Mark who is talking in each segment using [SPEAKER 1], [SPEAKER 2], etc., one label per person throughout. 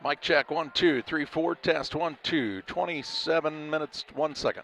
[SPEAKER 1] Mic check, 1, 2, 3, 4, test, 1, 2, 27 minutes, 1 second.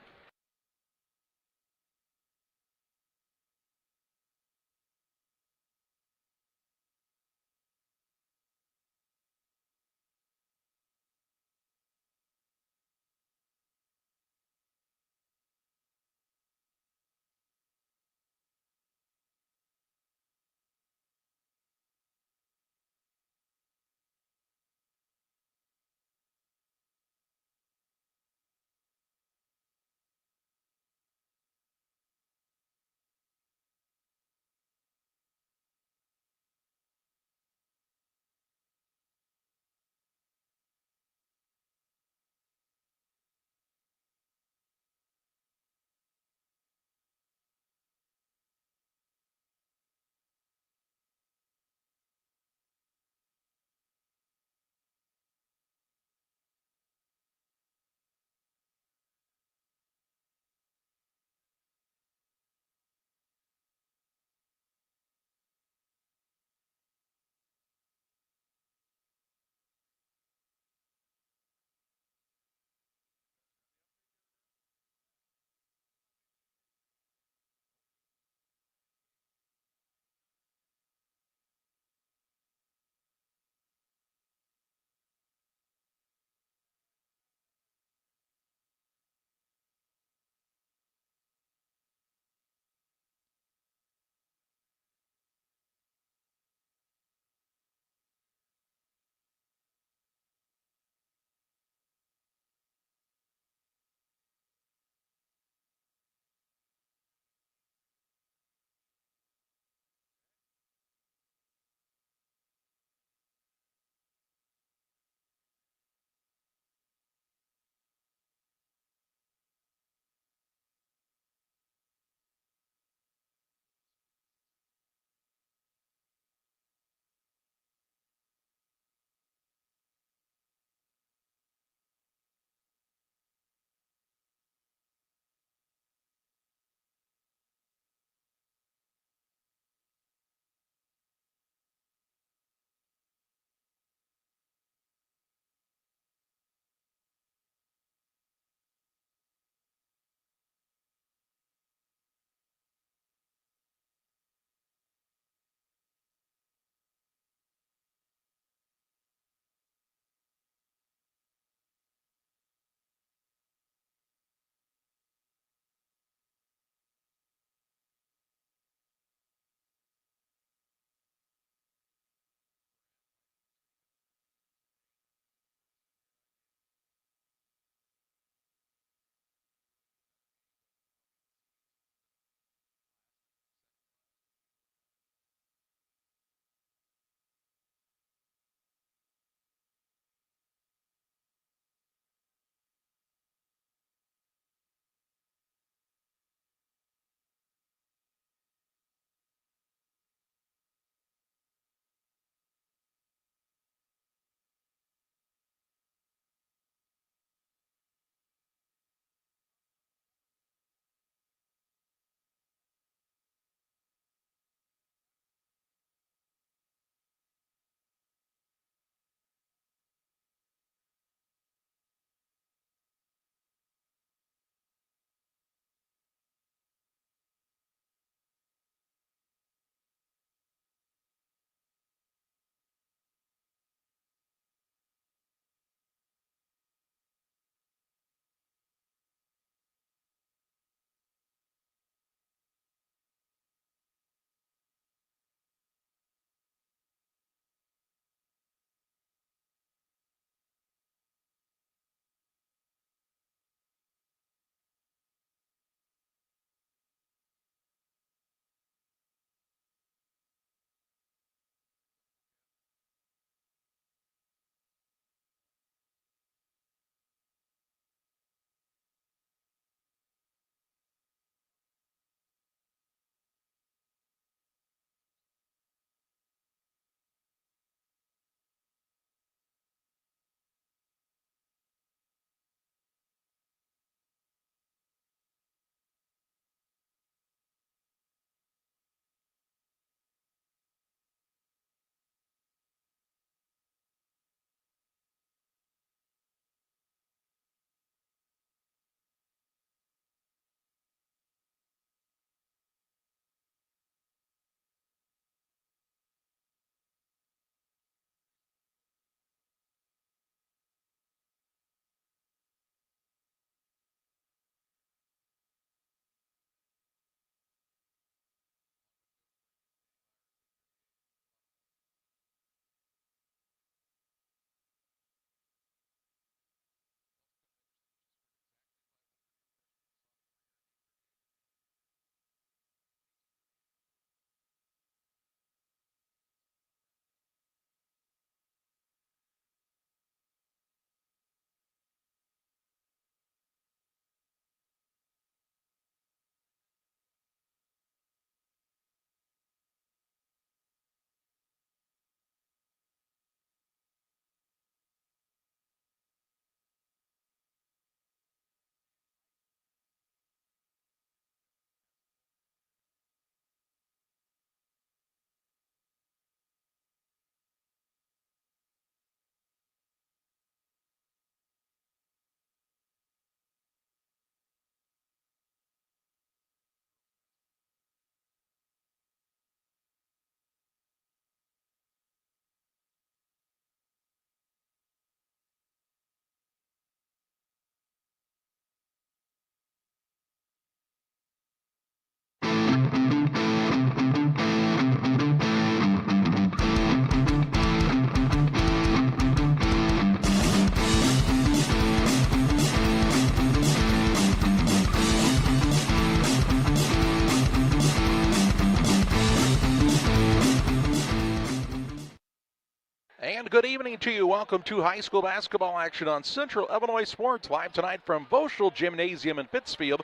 [SPEAKER 1] good evening to you. Welcome to high school basketball action on Central Illinois Sports, live tonight from Voschel Gymnasium in Pittsfield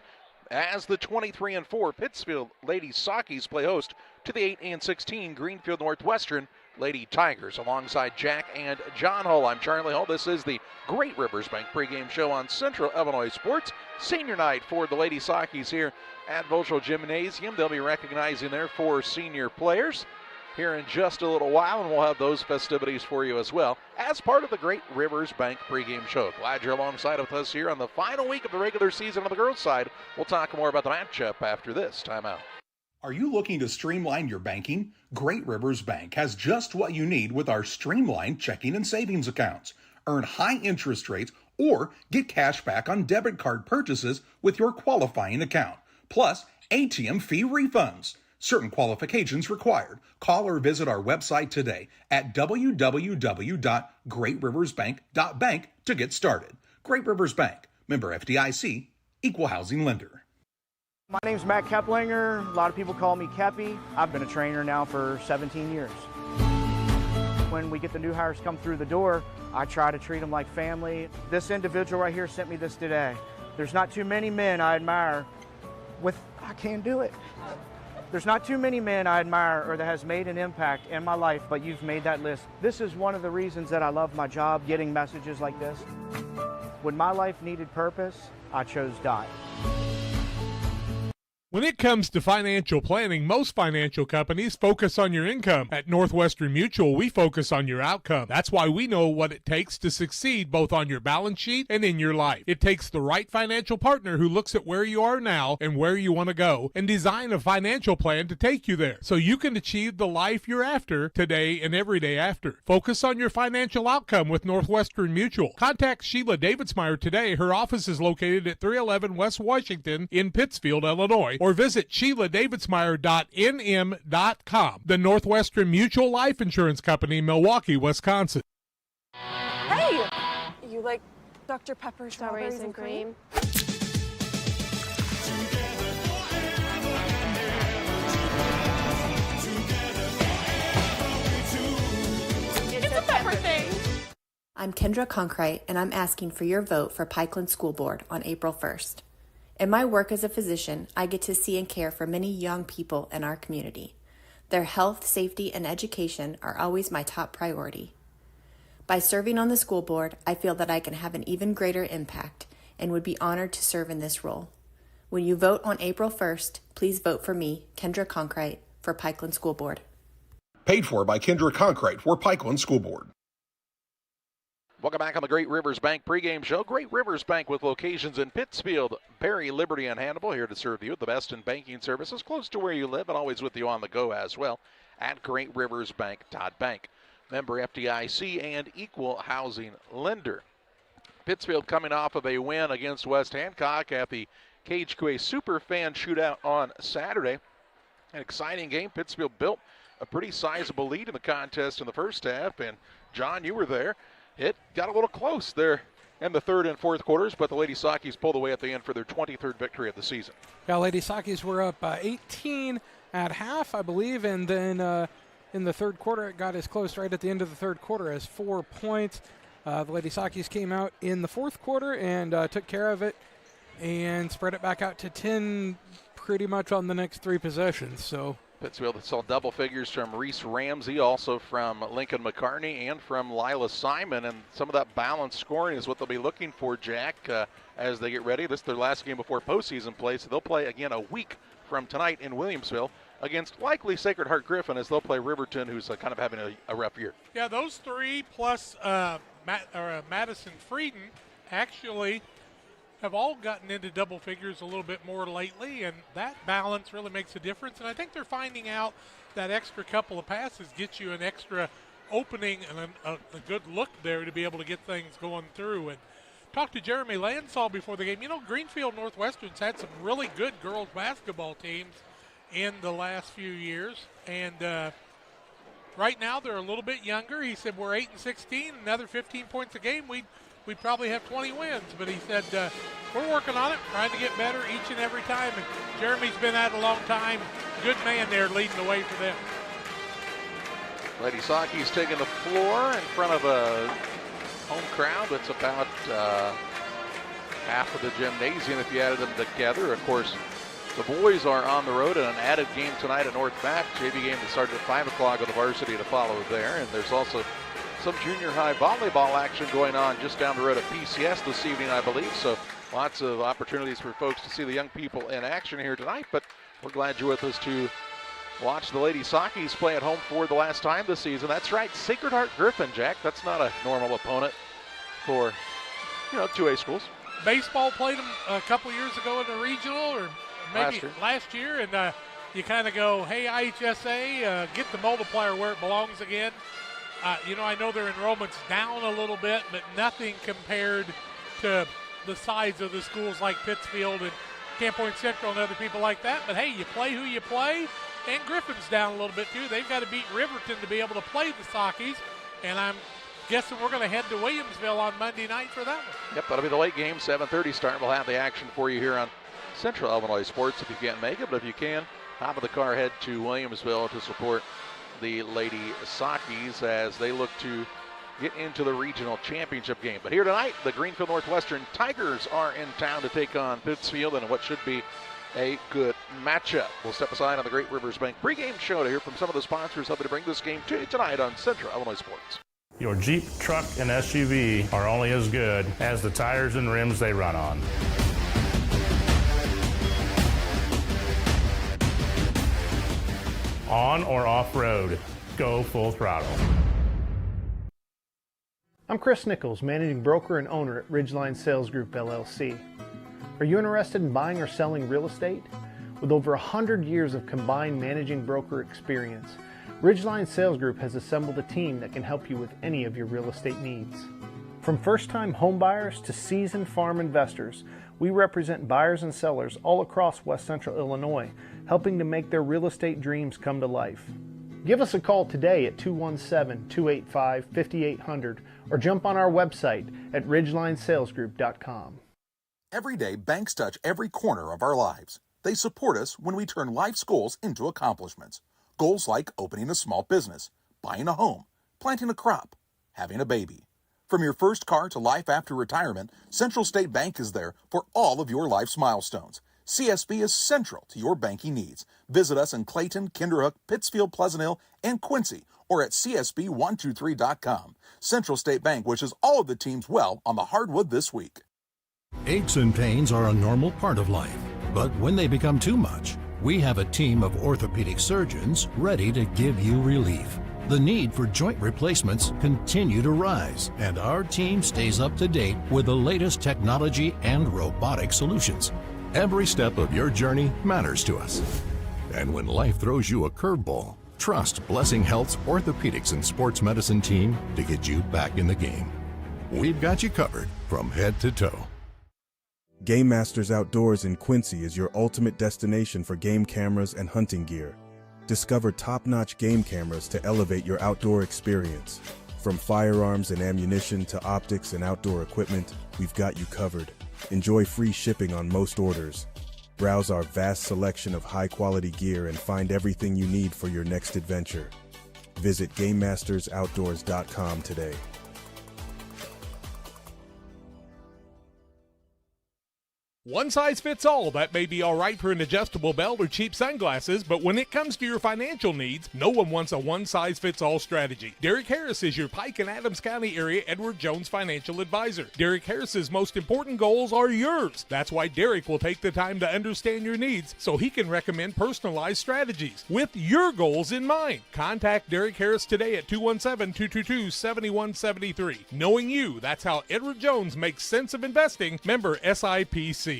[SPEAKER 1] as the 23-4 Pittsfield Lady Sockies play host to the 8-16 Greenfield Northwestern Lady Tigers. Alongside Jack and John Hull, I'm Charlie Hull. This is the Great Rivers Bank pregame show on Central Illinois Sports. Senior night for the Lady Sockies here at Voschel Gymnasium. They'll be recognizing their 4 senior players here in just a little while, and we'll have those festivities for you as well as part of the Great Rivers Bank pregame show. Glad you're alongside with us here on the final week of the regular season on the girls' side. We'll talk more about the matchup after this timeout.
[SPEAKER 2] Are you looking to streamline your banking? Great Rivers Bank has just what you need with our streamlined checking and savings accounts. Earn high interest rates or get cash back on debit card purchases with your qualifying account, plus ATM fee refunds. Certain qualifications required. Call or visit our website today at www.greatriversbank.bank to get started. Great Rivers Bank, member FDIC, equal housing lender.
[SPEAKER 3] My name's Matt Keplinger. A lot of people call me Kepi. I've been a trainer now for 17 years. When we get the new hires come through the door, I try to treat them like family. This individual right here sent me this today. There's not too many men I admire I can't do it. There's not too many men I admire or that has made an impact in my life, but you've made that list. This is one of the reasons that I love my job, getting messages like this. When my life needed purpose, I chose Dot.
[SPEAKER 4] When it comes to financial planning, most financial companies focus on your income. At Northwestern Mutual, we focus on your outcome. That's why we know what it takes to succeed both on your balance sheet and in your life. It takes the right financial partner who looks at where you are now and where you want to go and design a financial plan to take you there so you can achieve the life you're after today and every day after. Focus on your financial outcome with Northwestern Mutual. Contact Sheila Davidsmeyer today. Her office is located at 311 West Washington in Pittsfield, Illinois, or visit SheilaDavidsmeyer.nm.com. The Northwestern Mutual Life Insurance Company, Milwaukee, Wisconsin.
[SPEAKER 5] Hey! You like Dr. Pepper strawberries and cream? It's a pepper thing!
[SPEAKER 6] I'm Kendra Conkrite, and I'm asking for your vote for Pikeland School Board on April 1st. In my work as a physician, I get to see and care for many young people in our community. Their health, safety, and education are always my top priority. By serving on the school board, I feel that I can have an even greater impact and would be honored to serve in this role. When you vote on April 1st, please vote for me, Kendra Conkrite, for Pikeland School Board.
[SPEAKER 2] Paid for by Kendra Conkrite for Pikeland School Board.
[SPEAKER 1] Welcome back on the Great Rivers Bank pregame show. Great Rivers Bank with locations in Pittsfield, Perry, Liberty, and Hannibal, here to serve you the best in banking services close to where you live and always with you on the go as well at greatriversbank.bank. Member FDIC and equal housing lender. Pittsfield coming off of a win against West Hancock at the Cage QA Superfan Shootout on Saturday. An exciting game. Pittsfield built a pretty sizable lead in the contest in the first half, and John, you were there. It got a little close there in the third and fourth quarters, but the Lady Sockies pulled away at the end for their 23rd victory of the season.
[SPEAKER 7] Yeah, Lady Sockies were up 18 at half, I believe, and then in the third quarter it got as close right at the end of the third quarter as 4 points. The Lady Sockies came out in the fourth quarter and took care of it and spread it back out to 10 pretty much on the next 3 possessions. So
[SPEAKER 1] Pittsfield saw double figures from Reese Ramsey, also from Lincoln McCartney, and from Lila Simon. And some of that balanced scoring is what they'll be looking for, Jack, as they get ready. This is their last game before postseason play, so they'll play again a week from tonight in Williamsville against likely Sacred Heart Griffin, as they'll play Riverton, who's kind of having a rough year.
[SPEAKER 4] Yeah, those 3 plus Madison Frieden actually have all gotten into double figures a little bit more lately, and that balance really makes a difference. And I think they're finding out that extra couple of passes gets you an extra opening and a good look there to be able to get things going through. And talked to Jeremy Lansall before the game. You know, Greenfield Northwestern's had some really good girls basketball teams in the last few years, and right now they're a little bit younger. He said we're 8-16, another 15 points a game, we'd probably have 20 wins. But he said we're working on it, trying to get better each and every time. And Jeremy's been at it a long time. Good man there leading the way for them.
[SPEAKER 1] Lady Saki's taking the floor in front of a home crowd that's about half of the gymnasium if you added them together. Of course, the boys are on the road in an added game tonight at North Bath. JV game that started at 5 o'clock with the varsity to follow there. And there's also some junior high volleyball action going on just down the road at PCS this evening, I believe. So lots of opportunities for folks to see the young people in action here tonight. But we're glad you're with us to watch the Lady Sakis play at home for the last time this season. That's right, Sacred Heart Griffin, Jack. That's not a normal opponent for, 2A schools.
[SPEAKER 4] Baseball played them a couple years ago in the regional, or maybe last year, and you kind of go, hey, IHSA, get the multiplier where it belongs again. I know their enrollment's down a little bit, but nothing compared to the size of the schools like Pittsfield and Camp Point Central and other people like that. But, hey, you play who you play, and Griffin's down a little bit, too. They've got to beat Riverton to be able to play the Sakis, and I'm guessing we're going to head to Williamsville on Monday night for that one.
[SPEAKER 1] Yep, that'll be the late game, 7:30 start. We'll have the action for you here on Central Illinois Sports if you can't make it. But if you can, hop of the car, head to Williamsville to support the Lady Sakis as they look to get into the regional championship game. But here tonight, the Greenfield Northwestern Tigers are in town to take on Pittsfield in what should be a good matchup. We'll step aside on the Great Rivers Bank pregame show to hear from some of the sponsors helping to bring this game to you tonight on Central Illinois Sports.
[SPEAKER 8] Your Jeep, truck, and SUV are only as good as the tires and rims they run on. On or off-road, go full throttle.
[SPEAKER 9] I'm Chris Nichols, managing broker and owner at Ridgeline Sales Group, LLC. Are you interested in buying or selling real estate? With over 100 years of combined managing broker experience, Ridgeline Sales Group has assembled a team that can help you with any of your real estate needs. From first-time home buyers to seasoned farm investors, we represent buyers and sellers all across West Central Illinois, helping to make their real estate dreams come to life. Give us a call today at 217-285-5800 or jump on our website at ridgelinesalesgroup.com.
[SPEAKER 2] Every day, banks touch every corner of our lives. They support us when we turn life's goals into accomplishments. Goals like opening a small business, buying a home, planting a crop, having a baby. From your first car to life after retirement, Central State Bank is there for all of your life's milestones. CSB is central to your banking needs. Visit us in Clayton, Kinderhook, Pittsfield, Pleasant Hill, and Quincy, or at csb123.com. Central State Bank wishes all of the teams well on the hardwood this week.
[SPEAKER 10] Aches and pains are a normal part of life, but when they become too much, we have a team of orthopedic surgeons ready to give you relief. The need for joint replacements continue to rise, and our team stays up to date with the latest technology and robotic solutions. Every step of your journey matters to us. And when life throws you a curveball, trust Blessing Health's orthopedics and sports medicine team to get you back in the game. We've got you covered from head to toe.
[SPEAKER 11] Game Masters Outdoors in Quincy is your ultimate destination for game cameras and hunting gear. Discover top-notch game cameras to elevate your outdoor experience. From firearms and ammunition to optics and outdoor equipment, we've got you covered. Enjoy free shipping on most orders. Browse our vast selection of high-quality gear and find everything you need for your next adventure. Visit GameMastersOutdoors.com today.
[SPEAKER 12] One size fits all. That may be all right for an adjustable belt or cheap sunglasses, but when it comes to your financial needs, no one wants a one-size-fits-all strategy. Derek Harris is your Pike and Adams County area Edward Jones financial advisor. Derek Harris's most important goals are yours. That's why Derek will take the time to understand your needs so he can recommend personalized strategies with your goals in mind. Contact Derek Harris today at 217-222-7173. Knowing you, that's how Edward Jones makes sense of investing. Member SIPC.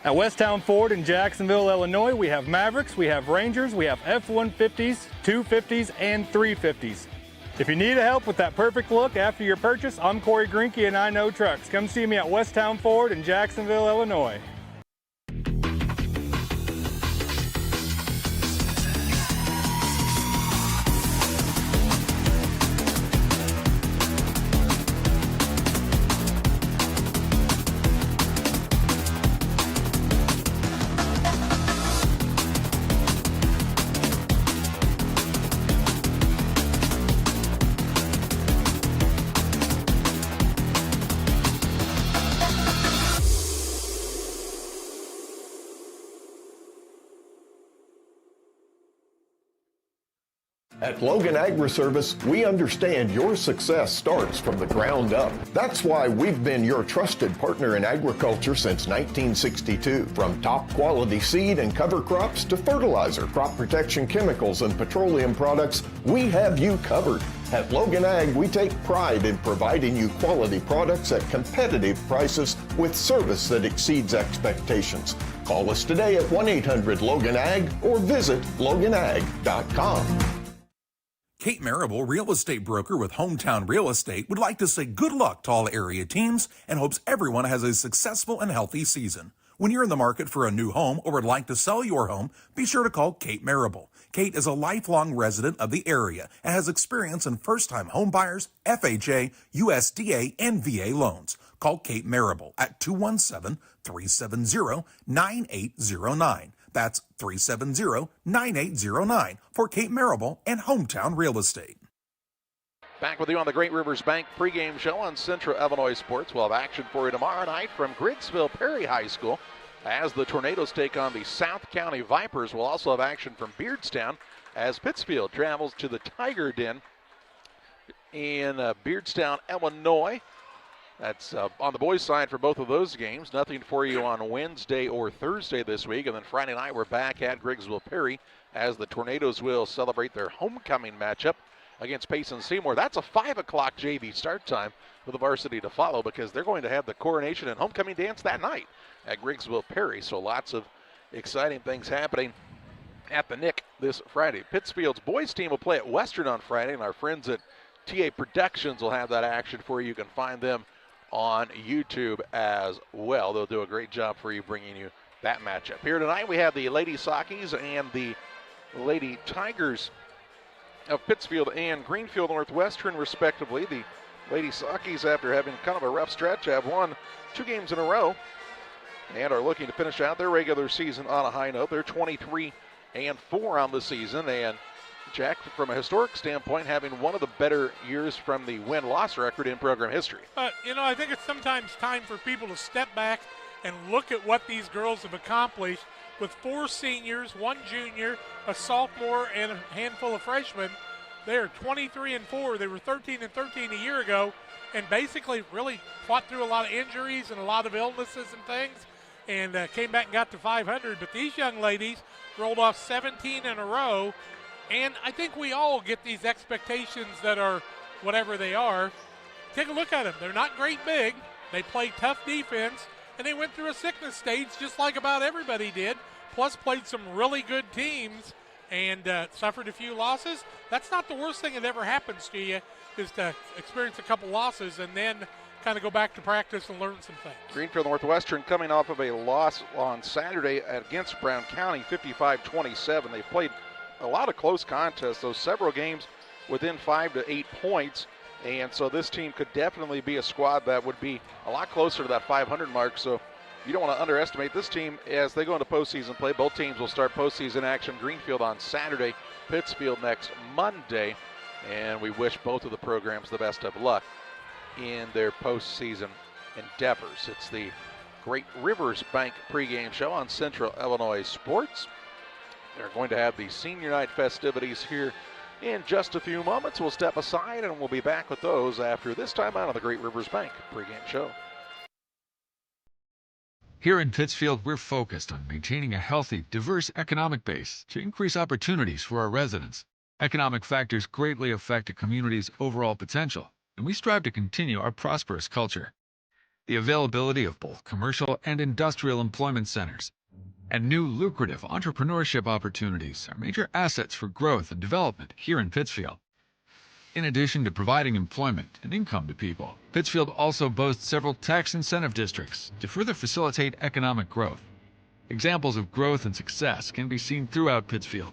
[SPEAKER 13] At Westtown Ford in Jacksonville, Illinois, we have Mavericks, we have Rangers, we have F-150s, 250s, and 350s. If you need help with that perfect look after your purchase, I'm Corey Greinke and I Know Trucks. Come see me at Westtown Ford in Jacksonville, Illinois.
[SPEAKER 14] At Logan Agri-Service, we understand your success starts from the ground up. That's why we've been your trusted partner in agriculture since 1962. From top quality seed and cover crops to fertilizer, crop protection chemicals, and petroleum products, we have you covered. At Logan Ag, we take pride in providing you quality products at competitive prices with service that exceeds expectations. Call us today at 1-800-LOGAN-AG or visit loganag.com.
[SPEAKER 2] Kate Marable, real estate broker with Hometown Real Estate, would like to say good luck to all area teams and hopes everyone has a successful and healthy season. When you're in the market for a new home or would like to sell your home, be sure to call Kate Marable. Kate is a lifelong resident of the area and has experience in first-time home buyers, FHA, USDA, and VA loans. Call Kate Marable at 217-370-9809. That's 370-9809 for Kate Marable and Hometown Real Estate.
[SPEAKER 1] Back with you on the Great Rivers Bank pregame show on Central Illinois Sports. We'll have action for you tomorrow night from Grigsville Perry High School as the Tornadoes take on the South County Vipers. We'll also have action from Beardstown as Pittsfield travels to the Tiger Den in Beardstown, Illinois. That's on the boys' side for both of those games. Nothing for you on Wednesday or Thursday this week. And then Friday night, we're back at Grigsville Perry as the Tornadoes will celebrate their homecoming matchup against Payson Seymour. That's a 5 o'clock JV start time for the varsity to follow because they're going to have the coronation and homecoming dance that night at Grigsville Perry. So lots of exciting things happening at the Nick this Friday. Pittsfield's boys team will play at Western on Friday, and our friends at TA Productions will have that action for you. You can find them on YouTube as well. They'll do a great job for you bringing you that matchup. Here tonight we have the Lady Sockies and the Lady Tigers of Pittsfield and Greenfield Northwestern respectively. The Lady Sockies, after having kind of a rough stretch, have won 2 games in a row and are looking to finish out their regular season on a high note. They're 23-4 on the season, and Jack, from a historic standpoint, having one of the better years from the win-loss record in program history.
[SPEAKER 4] I think it's sometimes time for people to step back and look at what these girls have accomplished with 4 seniors, 1 junior, a sophomore, and a handful of freshmen. They're 23-4. They were 13-13 a year ago, and basically really fought through a lot of injuries and a lot of illnesses and things, and came back and got to 500. But these young ladies rolled off 17 in a row, and I think we all get these expectations that are whatever they are. Take a look at them. They're not great big. They play tough defense, and they went through a sickness stage just like about everybody did, plus played some really good teams and suffered a few losses. That's not the worst thing that ever happens to you, is to experience a couple losses and then kind of go back to practice and learn some things.
[SPEAKER 1] Greenfield Northwestern coming off of a loss on Saturday against Brown County, 55-27. They played a lot of close contests, those several games within 5 to 8 points, and so this team could definitely be a squad that would be a lot closer to that 500 mark. So you don't want to underestimate this team as they go into postseason play. Both teams will start postseason action. Greenfield on Saturday, Pittsfield next Monday, and we wish both of the programs the best of luck in their postseason endeavors. It's the Great Rivers Bank pregame show on Central Illinois Sports. They're going to have the senior night festivities here in just a few moments. We'll step aside and we'll be back with those after this time out on the Great Rivers Bank pregame show.
[SPEAKER 15] Here in Pittsfield, we're focused on maintaining a healthy, diverse economic base to increase opportunities for our residents. Economic factors greatly affect a community's overall potential, and we strive to continue our prosperous culture. The availability of both commercial and industrial employment centers and new lucrative entrepreneurship opportunities are major assets for growth and development here in Pittsfield. In addition to providing employment and income to people, Pittsfield also boasts several tax incentive districts to further facilitate economic growth. Examples of growth and success can be seen throughout Pittsfield.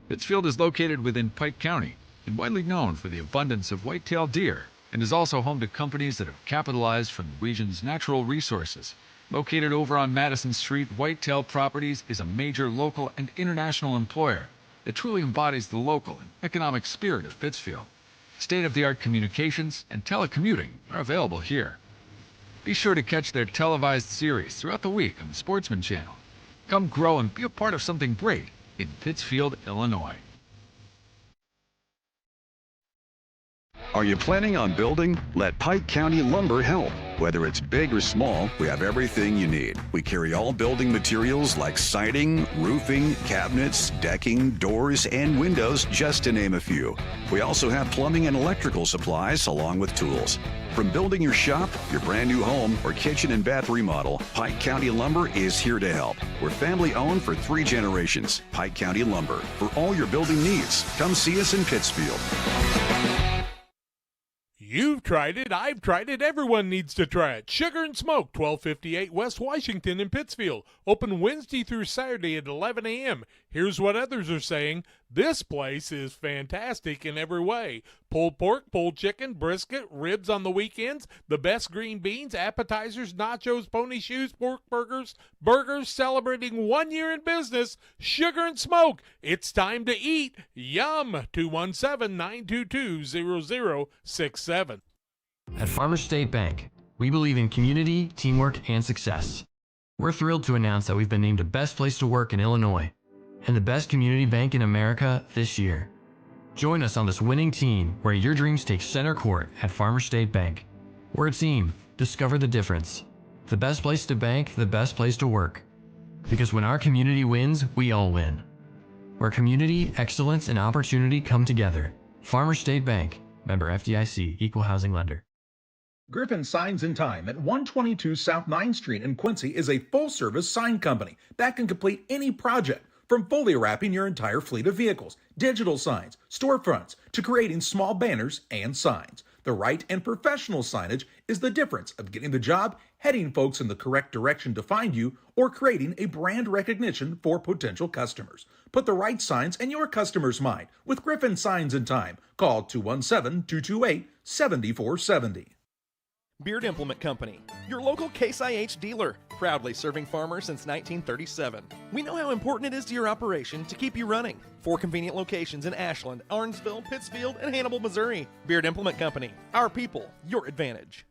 [SPEAKER 15] Pittsfield is located within Pike County and widely known for the abundance of white-tailed deer, and is also home to companies that have capitalized from the region's natural resources. Located over on Madison Street, Whitetail Properties is a major local and international employer that truly embodies the local and economic spirit of Pittsfield. State-of-the-art communications and telecommuting are available here. Be sure to catch their televised series throughout the week on the Sportsman Channel. Come grow and be a part of something great in Pittsfield, Illinois.
[SPEAKER 16] Are you planning on building? Let Pike County Lumber help. Whether it's big or small, we have everything you need. We carry all building materials like siding, roofing, cabinets, decking, doors, and windows, just to name a few. We also have plumbing and electrical supplies along with tools. From building your shop, your brand new home, or kitchen and bath remodel, Pike County Lumber is here to help. We're family owned for 3 generations. Pike County Lumber. For all your building needs, come see us in Pittsfield.
[SPEAKER 12] You've tried it, I've tried it, everyone needs to try it. Sugar and Smoke, 1258 West Washington in Pittsfield. Open Wednesday through Saturday at 11 a.m. Here's what others are saying. This place is fantastic in every way. Pulled pork, pulled chicken, brisket, ribs on the weekends, the best green beans, appetizers, nachos, pony shoes, pork burgers, celebrating 1 year in business. Sugar and Smoke, it's time to eat. Yum! 217-922-0067.
[SPEAKER 17] At Farmers State Bank, we believe in community, teamwork, and success. We're thrilled to announce that we've been named the best place to work in Illinois and the best community bank in America this year. Join us on this winning team where your dreams take center court at Farmers State Bank. We're a team. Discover the difference. The best place to bank, the best place to work. Because when our community wins, we all win. Where community, excellence, and opportunity come together. Farmers State Bank. Member FDIC. Equal housing lender.
[SPEAKER 2] Griffin Signs in Time at 122 South 9th Street in Quincy is a full-service sign company that can complete any project, from fully wrapping your entire fleet of vehicles, digital signs, storefronts, to creating small banners and signs. The right and professional signage is the difference of getting the job, heading folks in the correct direction to find you, or creating a brand recognition for potential customers. Put the right signs in your customer's mind with Griffin Signs in Time. Call 217-228-7470.
[SPEAKER 18] Beard Implement Company, your local Case IH dealer, proudly serving farmers since 1937. We know how important it is to your operation to keep you running. 4 convenient locations in Ashland, Arnsville, Pittsfield, and Hannibal, Missouri. Beard Implement Company, our people, your advantage.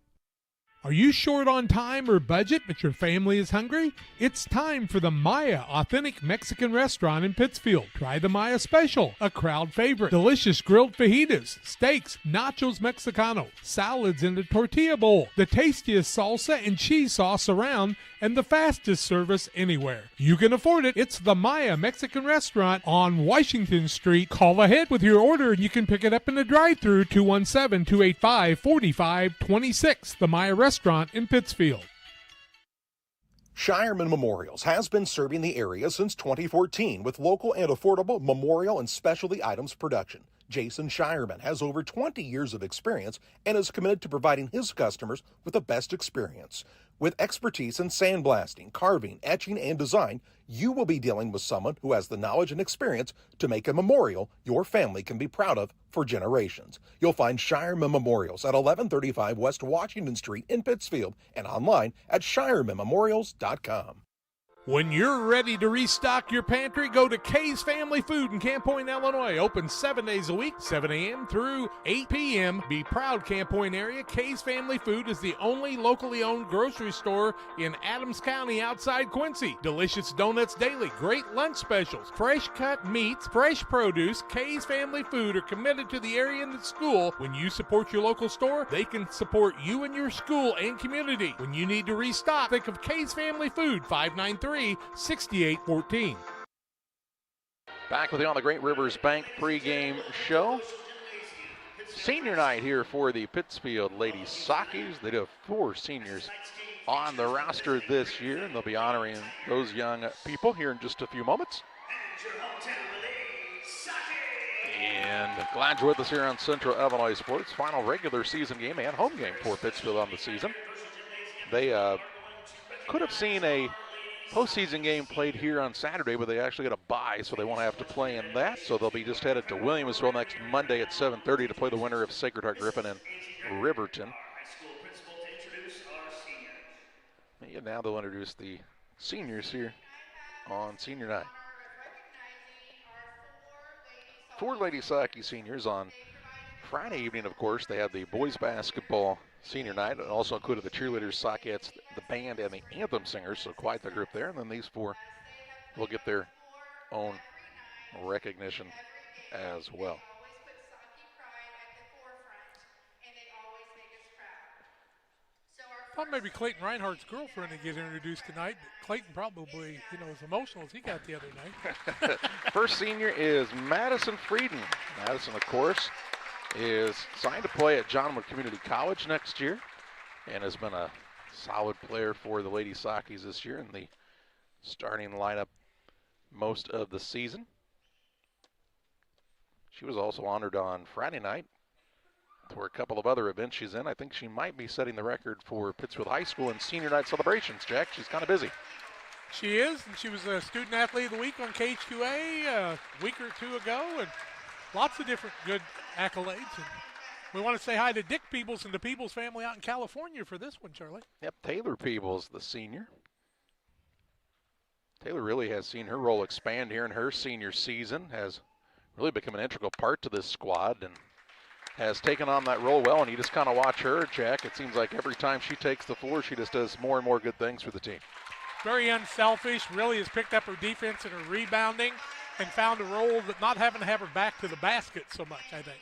[SPEAKER 12] Are you short on time or budget, but your family is hungry? It's time for the Maya Authentic Mexican Restaurant in Pittsfield. Try the Maya Special, a crowd favorite. Delicious grilled fajitas, steaks, nachos Mexicano, salads in a tortilla bowl, the tastiest salsa and cheese sauce around, and the fastest service anywhere. You can afford it. It's the Maya Mexican Restaurant on Washington Street. Call ahead with your order and you can pick it up in the drive-thru, 217-285-4526. The Maya Restaurant in Pittsfield.
[SPEAKER 2] Shireman Memorials has been serving the area since 2014 with local and affordable memorial and specialty items production. Jason Shireman has over 20 years of experience and is committed to providing his customers with the best experience. With expertise in sandblasting, carving, etching, and design, you will be dealing with someone who has the knowledge and experience to make a memorial your family can be proud of for generations. You'll find Shireman Memorials at 1135 West Washington Street in Pittsfield and online at shiremanmemorials.com.
[SPEAKER 12] When you're ready to restock your pantry, go to Kay's Family Food in Camp Point, Illinois. Open 7 days a week, 7 a.m. through 8 p.m. Be proud, Camp Point area. Kay's Family Food is the only locally owned grocery store in Adams County outside Quincy. Delicious donuts daily, great lunch specials, fresh cut meats, fresh produce. Kay's Family Food are committed to the area and the school. When you support your local store, they can support you and your school and community. When you need to restock, think of Kay's Family Food, 593-6814.
[SPEAKER 1] Back with you on the Great Rivers Bank pregame show. Senior night here for the Pittsfield Lady Sockies. They do have 4 seniors on the roster this year, and they'll be honoring those young people here in just a few moments. And glad you're with us here on Central Illinois Sports. Final regular season game and home game for Pittsfield on the season. They could have seen a postseason game played here on Saturday, but they actually got a bye, so they won't have to play in that. So they'll be just headed to Williamsville next Monday at 7:30 to play the winner of Sacred Heart Griffin and Riverton. And now they'll introduce the seniors here on senior night. 4 Lady Saki seniors on Friday evening, of course. They had the boys basketball senior night. It also included the cheerleaders, Sockettes, the band, and the anthem singers, so quite the group there. And then these 4 will get their own recognition as well.
[SPEAKER 4] Thought maybe Clayton Reinhardt's girlfriend would get introduced tonight, but Clayton probably, as emotional as he got the other night.
[SPEAKER 1] First senior is Madison Frieden. Madison, of course, is signed to play at John Wood Community College next year and has been a solid player for the Lady Sockies this year in the starting lineup most of the season. She was also honored on Friday night for a couple of other events she's in. I think she might be setting the record for Pittsfield High School in senior night celebrations, Jack. She's kind of busy.
[SPEAKER 4] She is, and she was a student athlete of the week on KHQA a week or two ago, and lots of different good accolades. And we want to say hi to Dick Peebles and the Peebles family out in California for this one, Charlie.
[SPEAKER 1] Yep, Taylor Peebles, the senior. Taylor really has seen her role expand here in her senior season, has really become an integral part to this squad, and has taken on that role well. And you just kind of watch her, Jack. It seems like every time she takes the floor, she just does more and more good things for the team.
[SPEAKER 4] Very unselfish, really has picked up her defense and her rebounding and found a role that not having to have her back to the basket so much, I think.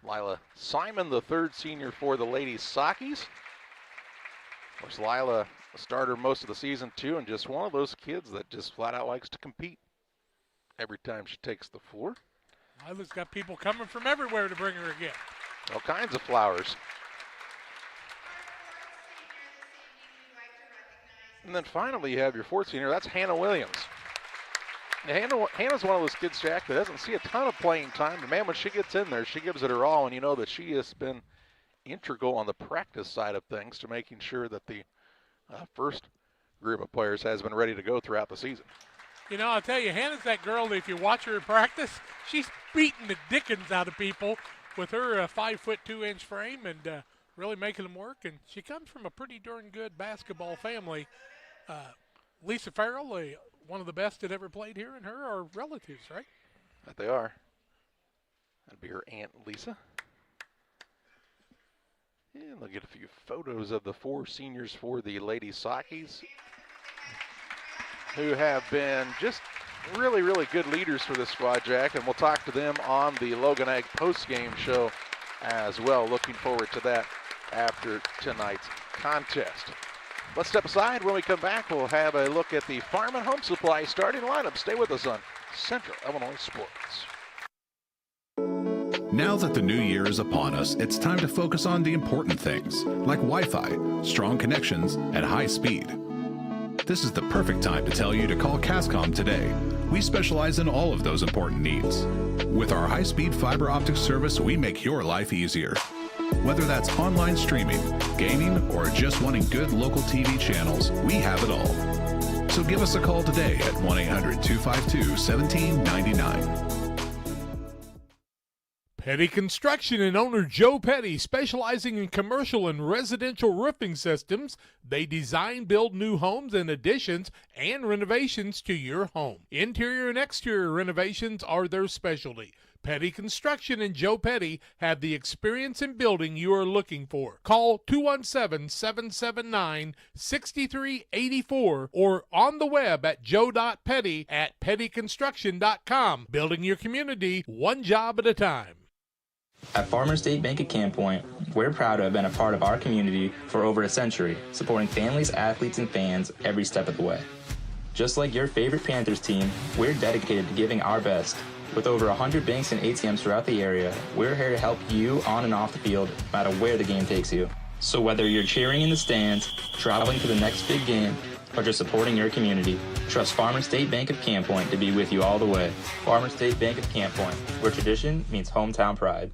[SPEAKER 1] Lila Simon, the third senior for the Lady Sockies. Of course, Lila, a starter most of the season too, and just one of those kids that just flat out likes to compete every time she takes the floor.
[SPEAKER 4] Lila's got people coming from everywhere to bring her a gift.
[SPEAKER 1] All kinds of flowers. And then finally you have your fourth senior, that's Hannah Williams. Now, Hannah's one of those kids, Jack, that doesn't see a ton of playing time, but man, when she gets in there, she gives it her all, and you know that she has been integral on the practice side of things to making sure that the first group of players has been ready to go throughout the season.
[SPEAKER 4] I'll tell you, Hannah's that girl that if you watch her in practice, she's beating the dickens out of people with her 5'2" frame and really making them work. And she comes from a pretty darn good basketball family. Lisa Farrell, one of the best that ever played here, and her are relatives, right?
[SPEAKER 1] That they are. That'd be her Aunt Lisa. And they'll get a few photos of the four seniors for the Lady Sockies, who have been just really, really good leaders for this squad, Jack, and we'll talk to them on the Logan Ag postgame show as well. Looking forward to that after tonight's contest. Let's step aside. When we come back, we'll have a look at the Farm and Home Supply starting lineup. Stay with us on Central Illinois Sports.
[SPEAKER 19] Now that the new year is upon us, it's time to focus on the important things, like Wi-Fi, strong connections, and high speed. This is the perfect time to tell you to call Cascom today. We specialize in all of those important needs. With our high-speed fiber optic service, we make your life easier. Whether that's online streaming, gaming, or just wanting good local TV channels, we have it all. So give us a call today at 1-800-252-1799.
[SPEAKER 12] Petty Construction and owner Joe Petty, specializing in commercial and residential roofing systems. They design, build new homes and additions and renovations to your home. Interior and exterior renovations are their specialty. Petty Construction and Joe Petty have the experience in building you are looking for. Call 217-779-6384 or on the web at joe.petty@pettyconstruction.com. Building your community one job at a time.
[SPEAKER 20] At Farmers State Bank at Camp Point, we're proud to have been a part of our community for over a century, supporting families, athletes, and fans every step of the way. Just like your favorite Panthers team, we're dedicated to giving our best. With over 100 banks and ATMs throughout the area, we're here to help you on and off the field, no matter where the game takes you. So whether you're cheering in the stands, traveling to the next big game, or just supporting your community, trust Farmers State Bank of Camp Point to be with you all the way. Farmers State Bank of Camp Point, where tradition meets hometown pride.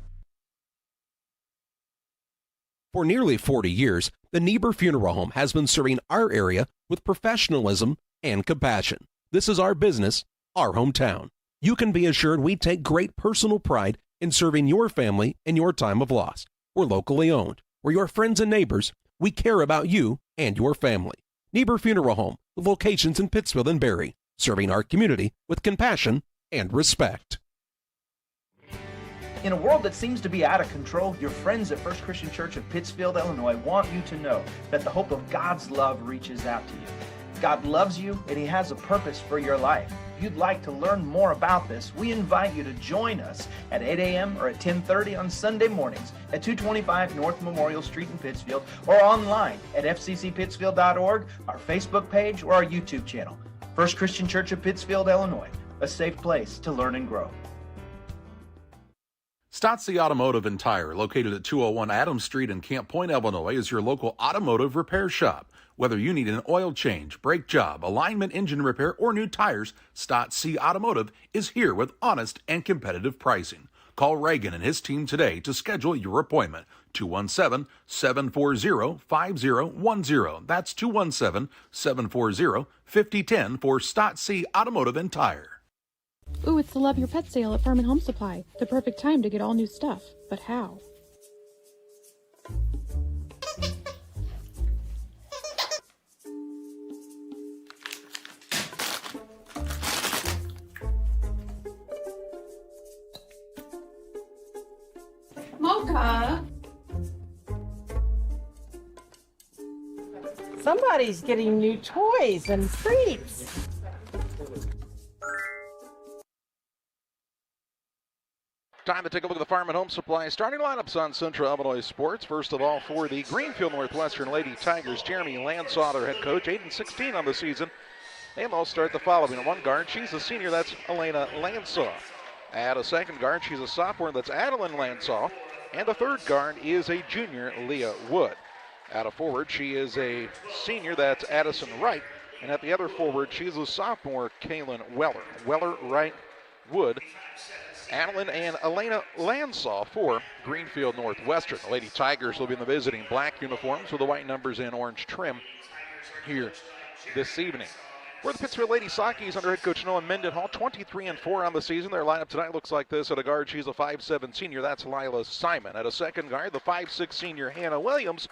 [SPEAKER 21] For nearly 40 years, the Niebuhr Funeral Home has been serving our area with professionalism and compassion. This is our business, our hometown. You can be assured we take great personal pride in serving your family in your time of loss. We're locally owned. We're your friends and neighbors. We care about you and your family. Niebuhr Funeral Home, with locations in Pittsfield and Barry, serving our community with compassion and respect.
[SPEAKER 22] In a world that seems to be out of control, your friends at First Christian Church of Pittsfield, Illinois want you to know that the hope of God's love reaches out to you. God loves you and He has a purpose for your life. If you'd like to learn more about this, we invite you to join us at 8 a.m. or at 10:30 on Sunday mornings at 225 North Memorial Street in Pittsfield, or online at fccpittsfield.org, our Facebook page, or our YouTube channel. First Christian Church of Pittsfield, Illinois, a safe place to learn and grow.
[SPEAKER 2] Stotzi Automotive and Tire, located at 201 Adams Street in Camp Point, Illinois, is your local automotive repair shop. Whether you need an oil change, brake job, alignment, engine repair, or new tires, Stotzi Automotive is here with honest and competitive pricing. Call Reagan and his team today to schedule your appointment. 217-740-5010. That's 217-740-5010 for Stotzi Automotive and Tire.
[SPEAKER 3] Ooh, it's the Love Your Pet sale at Farm and Home Supply. The perfect time to get all new stuff. But how?
[SPEAKER 5] Mocha! Somebody's getting new toys and treats.
[SPEAKER 1] Time to take a look at the Farm and Home Supply starting lineups on Central Illinois Sports. First of all, for the Greenfield Northwestern Lady Tigers, Jeremy Landsaw, their head coach, 8-16 on the season. And they'll start the following. One guard, she's a senior, that's Elena Landsaw. At a second guard, she's a sophomore, that's Adeline Landsaw. And the third guard is a junior, Leah Wood. At a forward, she is a senior, that's Addison Wright. And at the other forward, she's a sophomore, Kaylin Weller. Weller, Wright, Wood, Adeline, and Elena Landsaw for Greenfield Northwestern. The Lady Tigers will be in the visiting black uniforms with the white numbers and orange trim here this evening. For the Pittsfield Lady Sockies under head coach Noah Mendenhall, 23-4 on the season. Their lineup tonight looks like this. At a guard, she's a 5'7" senior. That's Lila Simon. At a second guard, the 5'6" senior Hannah Williams.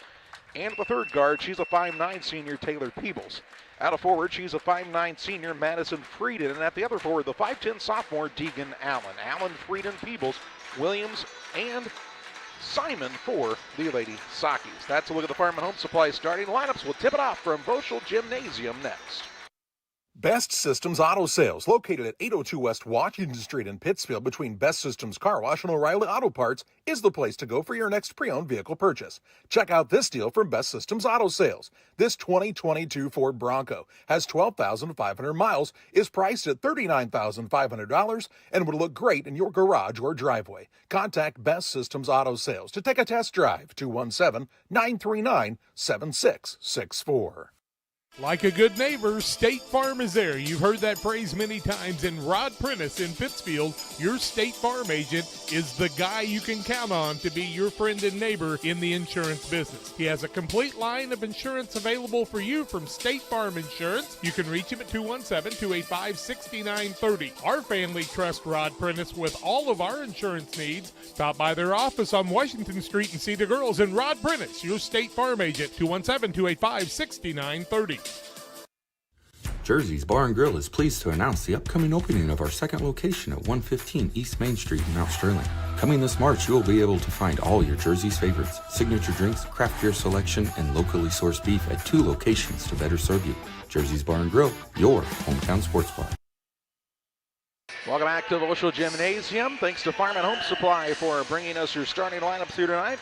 [SPEAKER 1] And at the third guard, she's a 5'9" senior Taylor Peebles. At a forward, she's a 5'9" senior Madison Frieden. And at the other forward, the 5'10" sophomore Deegan Allen. Allen, Frieden, Peebles, Williams, and Simon for the Lady Sockies. That's a look at the Farm and Home Supply starting lineups. We'll tip it off from Voschel Gymnasium next.
[SPEAKER 2] Best Systems Auto Sales, located at 802 West Washington Street in Pittsfield between Best Systems Car Wash and O'Reilly Auto Parts, is the place to go for your next pre-owned vehicle purchase. Check out this deal from Best Systems Auto Sales. This 2022 Ford Bronco has 12,500 miles, is priced at $39,500, and would look great in your garage or driveway. Contact Best Systems Auto Sales to take a test drive. 217-939-7664.
[SPEAKER 12] Like a good neighbor, State Farm is there. You've heard that phrase many times. And Rod Prentice in Pittsfield, your State Farm agent, is the guy you can count on to be your friend and neighbor in the insurance business. He has a complete line of insurance available for you from State Farm Insurance. You can reach him at 217-285-6930. Our family trusts Rod Prentice with all of our insurance needs. Stop by their office on Washington Street and see the girls. And Rod Prentice, your State Farm agent, 217-285-6930.
[SPEAKER 23] Jersey's Bar and Grill is pleased to announce the upcoming opening of our second location at 115 East Main Street in Mount Sterling. Coming this March, you will be able to find all your Jersey's favorites, signature drinks, craft beer selection, and locally sourced beef at 2 locations to better serve you. Jersey's Bar and Grill, your hometown sports bar.
[SPEAKER 1] Welcome back to the Voschel Gymnasium. Thanks to Farm and Home Supply for bringing us your starting lineups here tonight.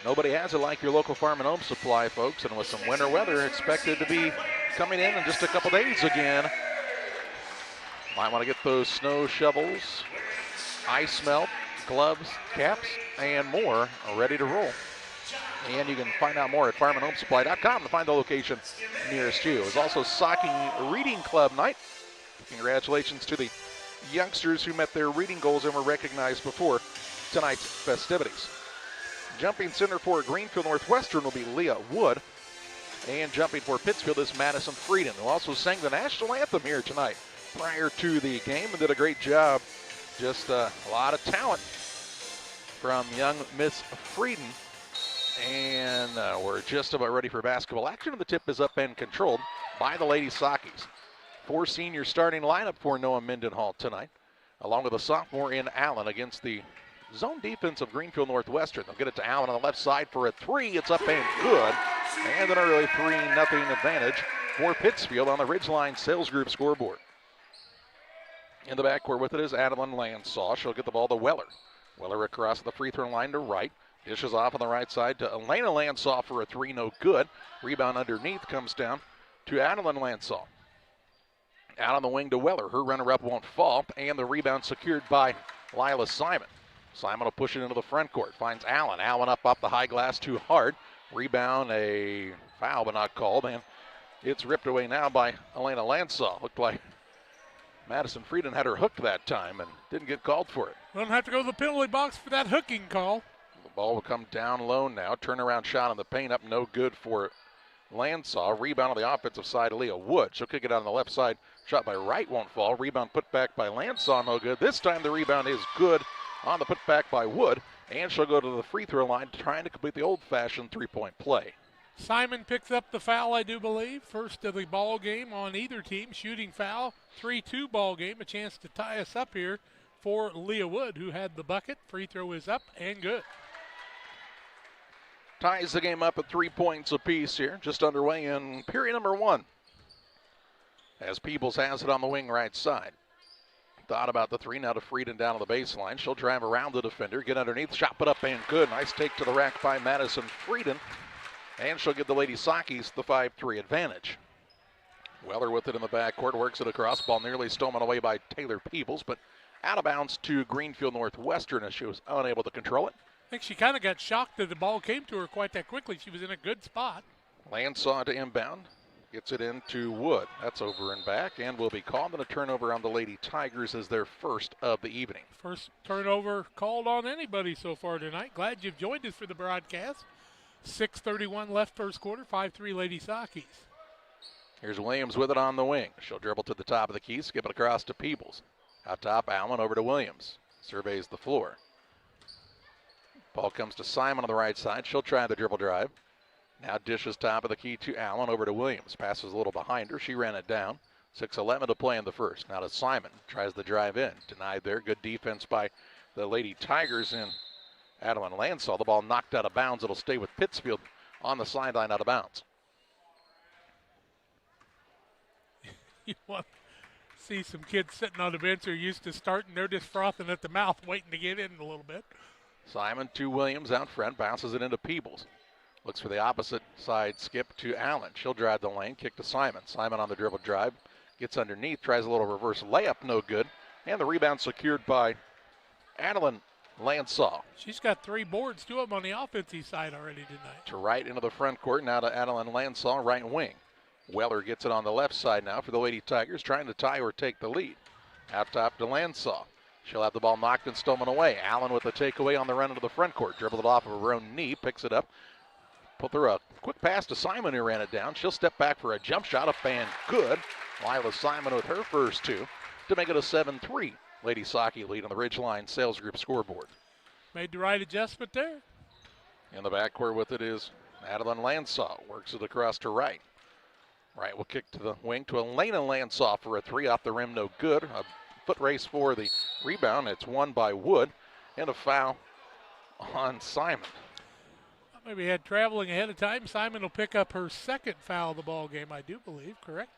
[SPEAKER 1] Nobody has it like your local Farm and Home Supply, folks, and with some winter weather expected to be coming in just a couple days again. Might want to get those snow shovels, ice melt, gloves, caps, and more ready to roll. And you can find out more at farmandhomesupply.com to find the location nearest you. There's also Socking Reading Club night. Congratulations to the youngsters who met their reading goals and were recognized before tonight's festivities. Jumping center for Greenfield Northwestern will be Leah Wood. And jumping for Pittsfield is Madison Frieden, who also sang the national anthem here tonight prior to the game and did a great job. Just a lot of talent from young Miss Frieden. And we're just about ready for basketball action. And the tip is up and controlled by the Lady Sockies. 4 senior starting lineup for Noah Mendenhall tonight, along with a sophomore in Allen against the zone defense of Greenfield Northwestern. They'll get it to Allen on the left side for a 3. It's up and good. And an early 3-0 advantage for Pittsfield on the Ridgeline Sales Group scoreboard. In the backcourt with it is Adeline Landsaw. She'll get the ball to Weller. Weller across the free throw line to right. Dishes off on the right side to Elena Landsaw for a three, no good. Rebound underneath comes down to Adeline Landsaw. Out on the wing to Weller. Her runner-up won't fall, and the rebound secured by Lila Simon. Simon will push it into the front court. Finds Allen. Allen up off the high glass too hard. Rebound, a foul, but not called, and it's ripped away now by Elena Landsaw. Looked like Madison Frieden had her hooked that time and didn't get called for it.
[SPEAKER 4] Don't have to go to the penalty box for that hooking call.
[SPEAKER 1] The ball will come down low now. Turnaround shot on the paint up, no good for Landsaw. Rebound on the offensive side, Leah Wood. She'll kick it out on the left side. Shot by Wright won't fall. Rebound put back by Landsaw, no good. This time the rebound is good on the put back by Wood. And she'll go to the free throw line trying to complete the old-fashioned three-point play.
[SPEAKER 4] Simon picks up the foul, I do believe. First of the ball game on either team. Shooting foul, 3-2 ball game. A chance to tie us up here for Leah Wood, who had the bucket. Free throw is up and good.
[SPEAKER 1] Ties the game up at 3 points apiece here. Just underway in period number 1. As Peebles has it on the wing right side. Thought about the three, now to Frieden down to the baseline. She'll drive around the defender, get underneath, shot put up and good. Nice take to the rack by Madison Frieden. And she'll give the Lady Sockies the 5-3 advantage. Weller with it in the backcourt, works it across. Ball nearly stolen away by Taylor Peebles, but out of bounds to Greenfield Northwestern as she was unable to control it.
[SPEAKER 4] I think she kind of got shocked that the ball came to her quite that quickly. She was in a good spot.
[SPEAKER 1] Landsaw to inbound. Gets it into Wood. That's over and back and will be called on a turnover on the Lady Tigers as their first of the evening.
[SPEAKER 4] First turnover called on anybody so far tonight. Glad you've joined us for the broadcast. 6:31 left first quarter, 5-3 Lady Sockies.
[SPEAKER 1] Here's Williams with it on the wing. She'll dribble to the top of the key, skip it across to Peebles. Out top, Allen over to Williams. Surveys the floor. Ball comes to Simon on the right side. She'll try the dribble drive. Now dishes top of the key to Allen over to Williams. Passes a little behind her. She ran it down. 6:11 to play in the first. Now to Simon. Tries the drive in. Denied there. Good defense by the Lady Tigers in Adeline Landsaw. The ball knocked out of bounds. It'll stay with Pittsfield on the sideline out of bounds.
[SPEAKER 4] You want to see some kids sitting on the bench who are used to starting. They're just frothing at the mouth waiting to get in a little bit.
[SPEAKER 1] Simon to Williams out front. Bounces it into Peebles. Looks for the opposite side skip to Allen. She'll drive the lane. Kick to Simon. Simon on the dribble drive. Gets underneath. Tries a little reverse layup. No good. And the rebound secured by Adeline Landsaw.
[SPEAKER 4] She's got 3 boards, 2 of them on the offensive side already tonight.
[SPEAKER 1] To right into the front court. Now to Adeline Landsaw, right wing. Weller gets it on the left side now for the Lady Tigers, trying to tie or take the lead. Out top to Landsaw. She'll have the ball knocked and stolen away. Allen with the takeaway on the run into the front court. Dribbled it off of her own knee, picks it up. Put her a quick pass to Simon, who ran it down. She'll step back for a jump shot, up and good. Lila Simon with her first 2 to make it a 7-3 Lady Socky lead on the Ridgeline Sales Group scoreboard.
[SPEAKER 4] Made the right adjustment there.
[SPEAKER 1] In the backcourt with it is Adeline Landsaw. Works it across to right. Right will kick to the wing to Elena Landsaw for a 3 off the rim, no good. A foot race for the rebound. It's won by Wood, and a foul on Simon.
[SPEAKER 4] Maybe had traveling ahead of time. Simon will pick up her second foul of the ball game, I do believe, correct?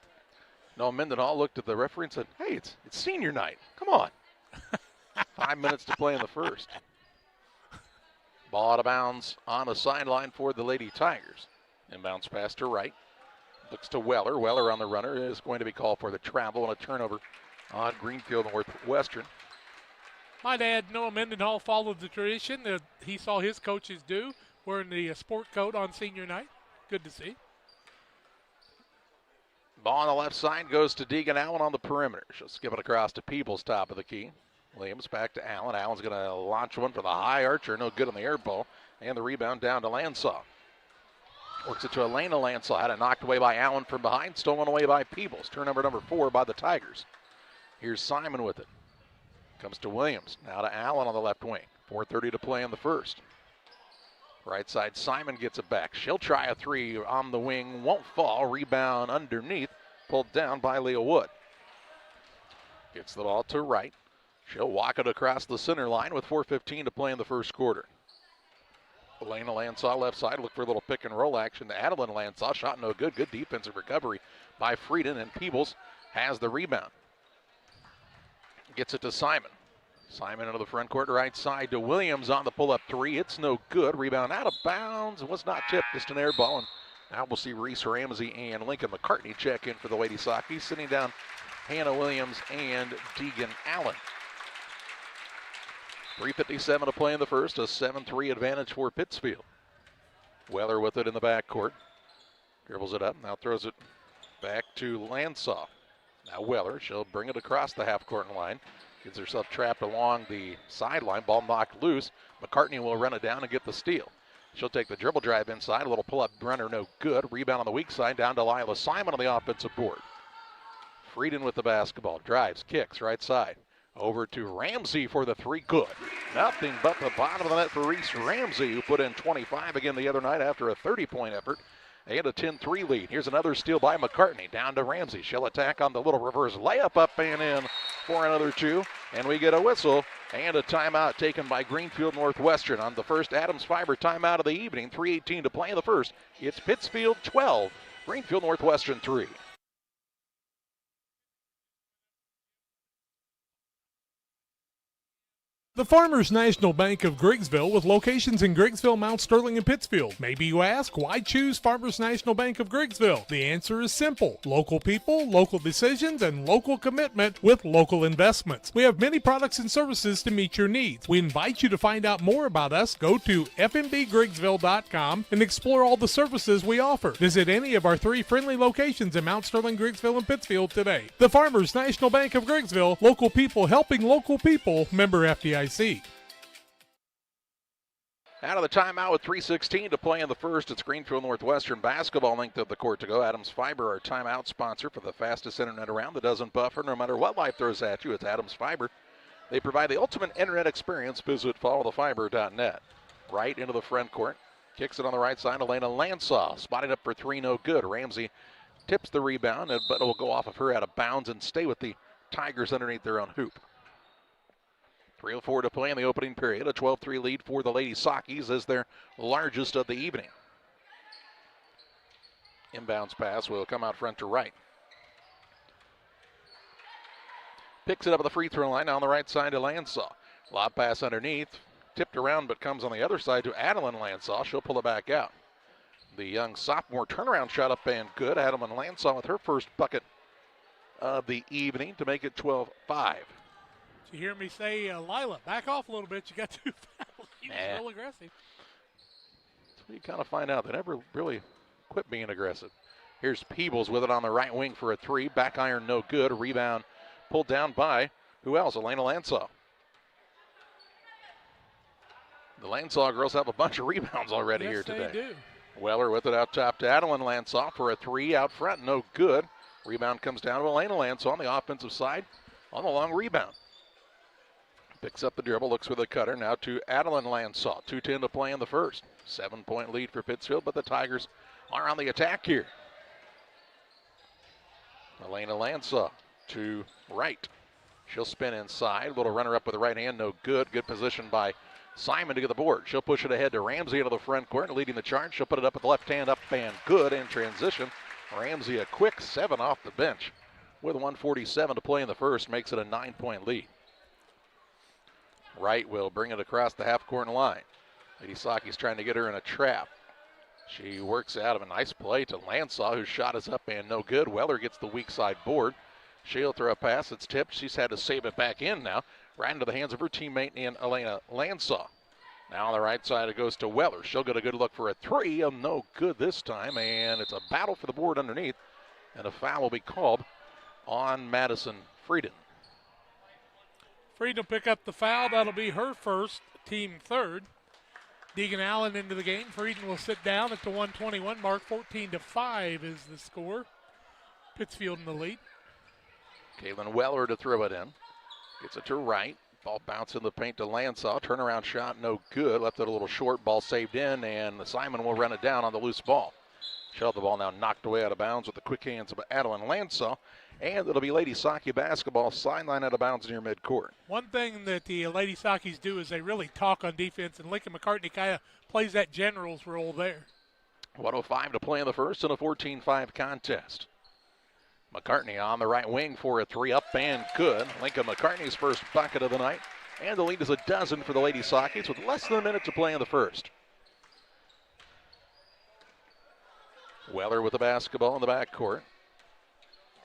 [SPEAKER 1] No, Mendenhall looked at the referee and said, hey, it's senior night. Come on. 5 minutes to play in the first. Ball out of bounds on the sideline for the Lady Tigers. Inbounds pass to right. Looks to Weller. Weller on the runner is going to be called for the travel and a turnover on Greenfield Northwestern.
[SPEAKER 4] Might add, Noah Mendenhall followed the tradition that he saw his coaches do, wearing the sport coat on senior night. Good to see.
[SPEAKER 1] Ball on the left side goes to Deegan Allen on the perimeter. She'll skip it across to Peebles, top of the key. Williams back to Allen. Allen's going to launch one for the high archer. No good on the air ball. And the rebound down to Landsaw. Works it to Elena Landsaw. Had it knocked away by Allen from behind. Stolen away by Peebles. Turnover number 4 by the Tigers. Here's Simon with it. Comes to Williams. Now to Allen on the left wing. 4:30 to play in the first. Right side, Simon gets it back. She'll try a 3 on the wing. Won't fall. Rebound underneath. Pulled down by Leah Wood. Gets the ball to right. She'll walk it across the center line with 4:15 to play in the first quarter. Elena Lansaw left side, look for a little pick and roll action to Adeline Lansaw. Shot no good. Good defensive recovery by Frieden, and Peebles has the rebound. Gets it to Simon. Simon into the front court, right side to Williams on the pull-up three. It's no good. Rebound out of bounds. Was not tipped. Just an air ball. And now we'll see Reese Ramsey and Lincoln McCartney check in for the Lady Sockies. Sitting down Hannah Williams and Deegan Allen. 3:57 to play in the first. A 7-3 advantage for Pittsfield. Weller with it in the backcourt. Dribbles it up. Now throws it back to Lansaw. Now Weller. She'll bring it across the half-court line. Gets herself trapped along the sideline. Ball knocked loose. McCartney will run it down and get the steal. She'll take the dribble drive inside. A little pull-up runner, no good. Rebound on the weak side. Down to Lila Simon on the offensive board. Frieden with the basketball. Drives, kicks, right side. Over to Ramsey for the three. Good. Nothing but the bottom of the net for Reese Ramsey, who put in 25 again the other night after a 30-point effort. And a 10-3 lead. Here's another steal by McCartney. Down to Ramsey. She'll attack on the little reverse layup up and in for another two. And we get a whistle and a timeout taken by Greenfield Northwestern on the first Adams Fiber timeout of the evening. 3:18 to play in the first. It's Pittsfield 12, Greenfield Northwestern 3.
[SPEAKER 12] The Farmers National Bank of Griggsville, with locations in Griggsville, Mount Sterling, and Pittsfield. Maybe you ask, why choose Farmers National Bank of Griggsville? The answer is simple. Local people, local decisions, and local commitment with local investments. We have many products and services to meet your needs. We invite you to find out more about us. Go to fmbgriggsville.com and explore all the services we offer. Visit any of our 3 friendly locations in Mount Sterling, Griggsville, and Pittsfield today. The Farmers National Bank of Griggsville, local people helping local people, member FDIC.
[SPEAKER 1] Out of the timeout with 3:16 to play in the first. It's Greenfield Northwestern basketball length of the court to go. Adams Fiber, our timeout sponsor for the fastest internet around that doesn't buffer no matter what life throws at you. It's Adams Fiber. They provide the ultimate internet experience. Visit followthefiber.net. Right into the front court. Kicks it on the right side. Elena Lansaw spotted up for three, no good. Ramsey tips the rebound, but it will go off of her out of bounds and stay with the Tigers underneath their own hoop. 3:04 to play in the opening period. A 12-3 lead for the Lady Sockies as their largest of the evening. Inbounds pass will come out front to right. Picks it up at the free throw line on the right side to Lansaw. Lob pass underneath. Tipped around but comes on the other side to Adeline Lansaw. She'll pull it back out. The young sophomore turnaround shot up and good. Adeline Lansaw with her first bucket of the evening to make it 12-5.
[SPEAKER 4] You hear me say, Lila, back off a little bit. You got 2 fouls. He was real aggressive.
[SPEAKER 1] So you kind of find out they never really quit being aggressive. Here's Peebles with it on the right wing for a three. Back iron, no good. Rebound pulled down by, who else? Elena Lansaw. The Lansaw girls have a bunch of rebounds already here today.
[SPEAKER 4] Yes, they do.
[SPEAKER 1] Weller with it out top to Adeline Lansaw for a three out front. No good. Rebound comes down to Elena Lansaw on the offensive side on the long rebound. Picks up the dribble, looks for the cutter. Now to Adeline Lansaw. 2:10 to play in the first. 7-point lead for Pittsfield, but the Tigers are on the attack here. Elena Lansaw to right. She'll spin inside. Little runner up with the right hand, no good. Good position by Simon to get the board. She'll push it ahead to Ramsey into the front court, leading the charge. She'll put it up with the left hand, up and good in transition. Ramsey a quick 7 off the bench with 1:47 to play in the first, makes it a 9-point lead. Wright will bring it across the half-court line. Lady Sockies trying to get her in a trap. She works out of a nice play to Lansaw, whose shot is up and no good. Weller gets the weak side board. She'll throw a pass. It's tipped. She's had to save it back in now. Right into the hands of her teammate in Elena Lansaw. Now on the right side, it goes to Weller. She'll get a good look for a three. No good this time, and it's a battle for the board underneath. And a foul will be called on Madison Frieden.
[SPEAKER 4] Frieden will pick up the foul. That'll be her first, team third. Deegan Allen into the game. Frieden will sit down at the 1:21 mark. 14-5 is the score. Pittsfield in the lead.
[SPEAKER 1] Kaylin Weller to throw it in. Gets it to right. Ball bounce in the paint to Lansaw. Turnaround shot, no good. Left it a little short. Ball saved in, and Simon will run it down on the loose ball. She'll have the ball now knocked away out of bounds with the quick hands of Adeline Lansaw. And it'll be Lady Socky basketball, sideline out of bounds near midcourt.
[SPEAKER 4] One thing that the Lady Sockies do is they really talk on defense, and Lincoln McCartney kind of plays that general's role there.
[SPEAKER 1] 1:05 to play in the first in a 14-5 contest. McCartney on the right wing for a three, up and good. Lincoln McCartney's first bucket of the night. And the lead is a dozen for the Lady Sockies with less than a minute to play in the first. Weller with the basketball in the backcourt.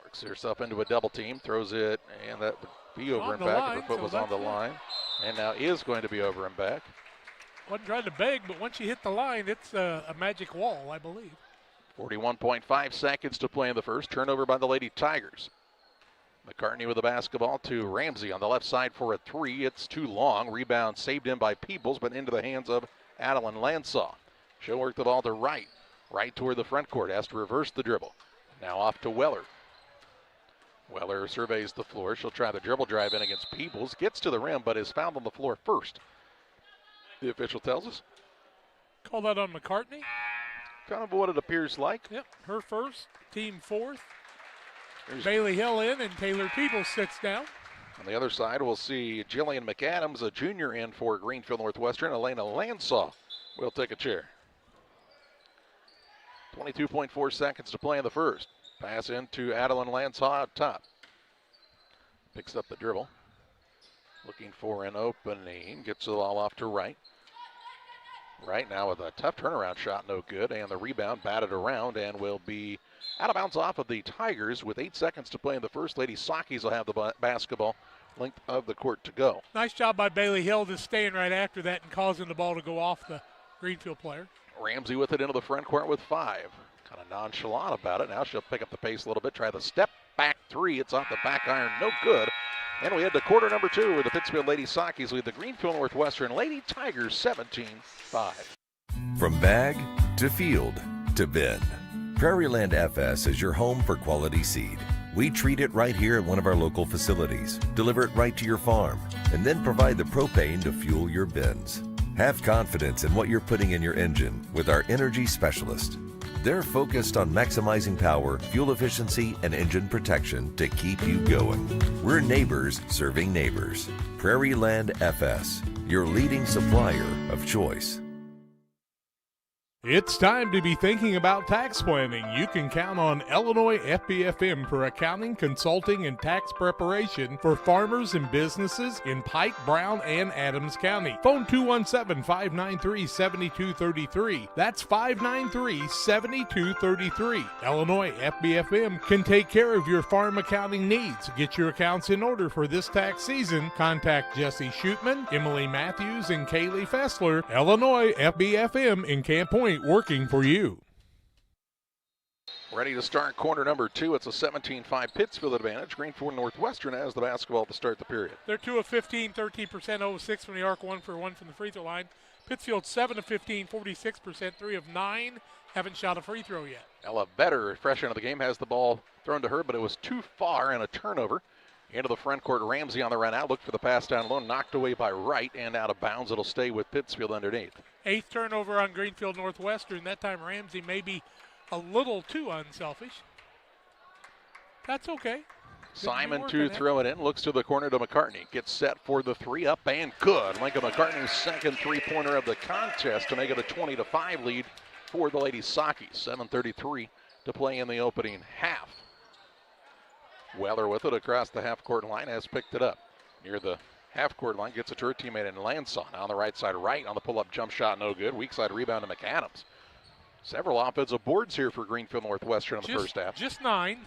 [SPEAKER 1] Works herself into a double team, throws it, and that would be over and back if her foot was on the line. And now is going to be over and back.
[SPEAKER 4] Wasn't trying to beg, but once you hit the line, it's a magic wall, I believe.
[SPEAKER 1] 41.5 seconds to play in the first. Turnover by the Lady Tigers. McCartney with the basketball to Ramsey on the left side for a three. It's too long. Rebound saved in by Peebles, but into the hands of Adeline Lansaw. She'll work the ball to right. Right toward the front court. Has to reverse the dribble. Now off to Weller. Weller surveys the floor. She'll try the dribble drive in against Peebles. Gets to the rim, but is fouled on the floor first. The official tells us.
[SPEAKER 4] Call that on McCartney.
[SPEAKER 1] Kind of what it appears like.
[SPEAKER 4] Yep, her first, team fourth. There's Bailey Hill in, and Taylor Peebles sits down.
[SPEAKER 1] On the other side, we'll see Jillian McAdams, a junior, in for Greenfield Northwestern. Elena Lansaw will take a chair. 22.4 seconds to play in the first. Pass into Adeline Lansaw out top. Picks up the dribble. Looking for an opening. Gets the ball off to right. Right now with a tough turnaround shot, no good. And the rebound batted around and will be out of bounds off of the Tigers with 8 seconds to play in the first. Lady Sockies will have the basketball length of the court to go.
[SPEAKER 4] Nice job by Bailey Hill just staying right after that and causing the ball to go off the Greenfield player.
[SPEAKER 1] Ramsey with it into the front court with 5. Kind of nonchalant about it. Now she'll pick up the pace a little bit. Try the step back three. It's off the back iron. No good. And we head to quarter number 2 where the Pittsfield Lady Sockies lead the Greenfield Northwestern Lady Tigers 17-5.
[SPEAKER 6] From bag to field to bin, Prairieland FS is your home for quality seed. We treat it right here at one of our local facilities, deliver it right to your farm, and then provide the propane to fuel your bins. Have confidence in what you're putting in your engine with our energy specialist. They're focused on maximizing power, fuel efficiency, and engine protection to keep you going. We're neighbors serving neighbors. Prairieland FS, your leading supplier of choice.
[SPEAKER 12] It's time to be thinking about tax planning. You can count on Illinois FBFM for accounting, consulting, and tax preparation for farmers and businesses in Pike, Brown, and Adams County. Phone 217-593-7233. That's 593-7233. Illinois FBFM can take care of your farm accounting needs. Get your accounts in order for this tax season. Contact Jesse Shootman, Emily Matthews, and Kaylee Fessler. Illinois FBFM in Camp Point, working for you.
[SPEAKER 1] Ready to start quarter number 2. It's a 17-5 Pittsfield advantage. Greenfield Northwestern has the basketball to start the period.
[SPEAKER 4] They're 2 of 15, 13%, 0 of 6 from the arc, 1 for 1 from the free throw line. Pittsfield 7 of 15, 46%, 3 of 9. Haven't shot a free throw yet.
[SPEAKER 1] Ella Vetter, fresh into the game, has the ball thrown to her, but it was too far and a turnover. Into the front court, Ramsey on the run out. Look for the pass down low, knocked away by Wright and out of bounds. It'll stay with Pittsfield underneath.
[SPEAKER 4] 8th turnover on Greenfield Northwestern. That time Ramsey may be a little too unselfish. That's okay.
[SPEAKER 1] Simon to throw it in. Looks to the corner to McCartney. Gets set for the three, up and good. Lincoln McCartney's second three-pointer of the contest to make it a 20-5 lead for the Lady Sockies. 7:33 to play in the opening half. Weller with it across the half-court line, has picked it up. Near the half-court line, gets it to her teammate in Lansaw. On the right side, right on the pull-up jump shot, no good. Weak side rebound to McAdams. Several offensive boards here for Greenfield Northwestern in the first half.
[SPEAKER 4] Just 9.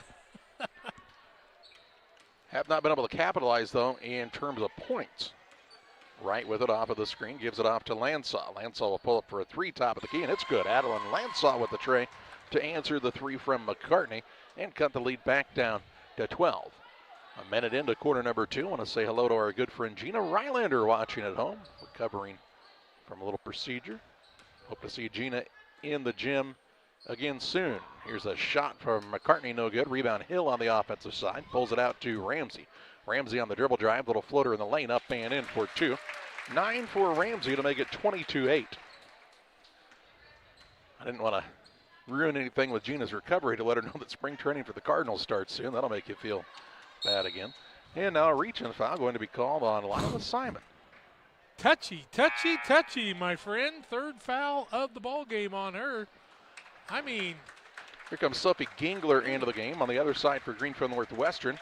[SPEAKER 1] Have not been able to capitalize, though, in terms of points. Right with it off of the screen, gives it off to Lansaw. Lansaw will pull up for a three, top of the key, and it's good. Adeline Lansaw with the tray to answer the three from McCartney and cut the lead back down to 12. A minute into quarter number 2. I want to say hello to our good friend Gina Rylander watching at home, recovering from a little procedure. Hope to see Gina in the gym again soon. Here's a shot from McCartney, no good. Rebound Hill on the offensive side, pulls it out to Ramsey. Ramsey on the dribble drive, little floater in the lane, up and in for 2. 9 for Ramsey to make it 22-8. I didn't want to ruin anything with Gina's recovery to let her know that spring training for the Cardinals starts soon. That'll make you feel bad again. And now a reach-in foul going to be called on Lila Simon.
[SPEAKER 4] Touchy, touchy, touchy, my friend. Third foul of the ball game on her. I mean,
[SPEAKER 1] here comes Sophie Gingler into the game on the other side for Greenfield Northwestern.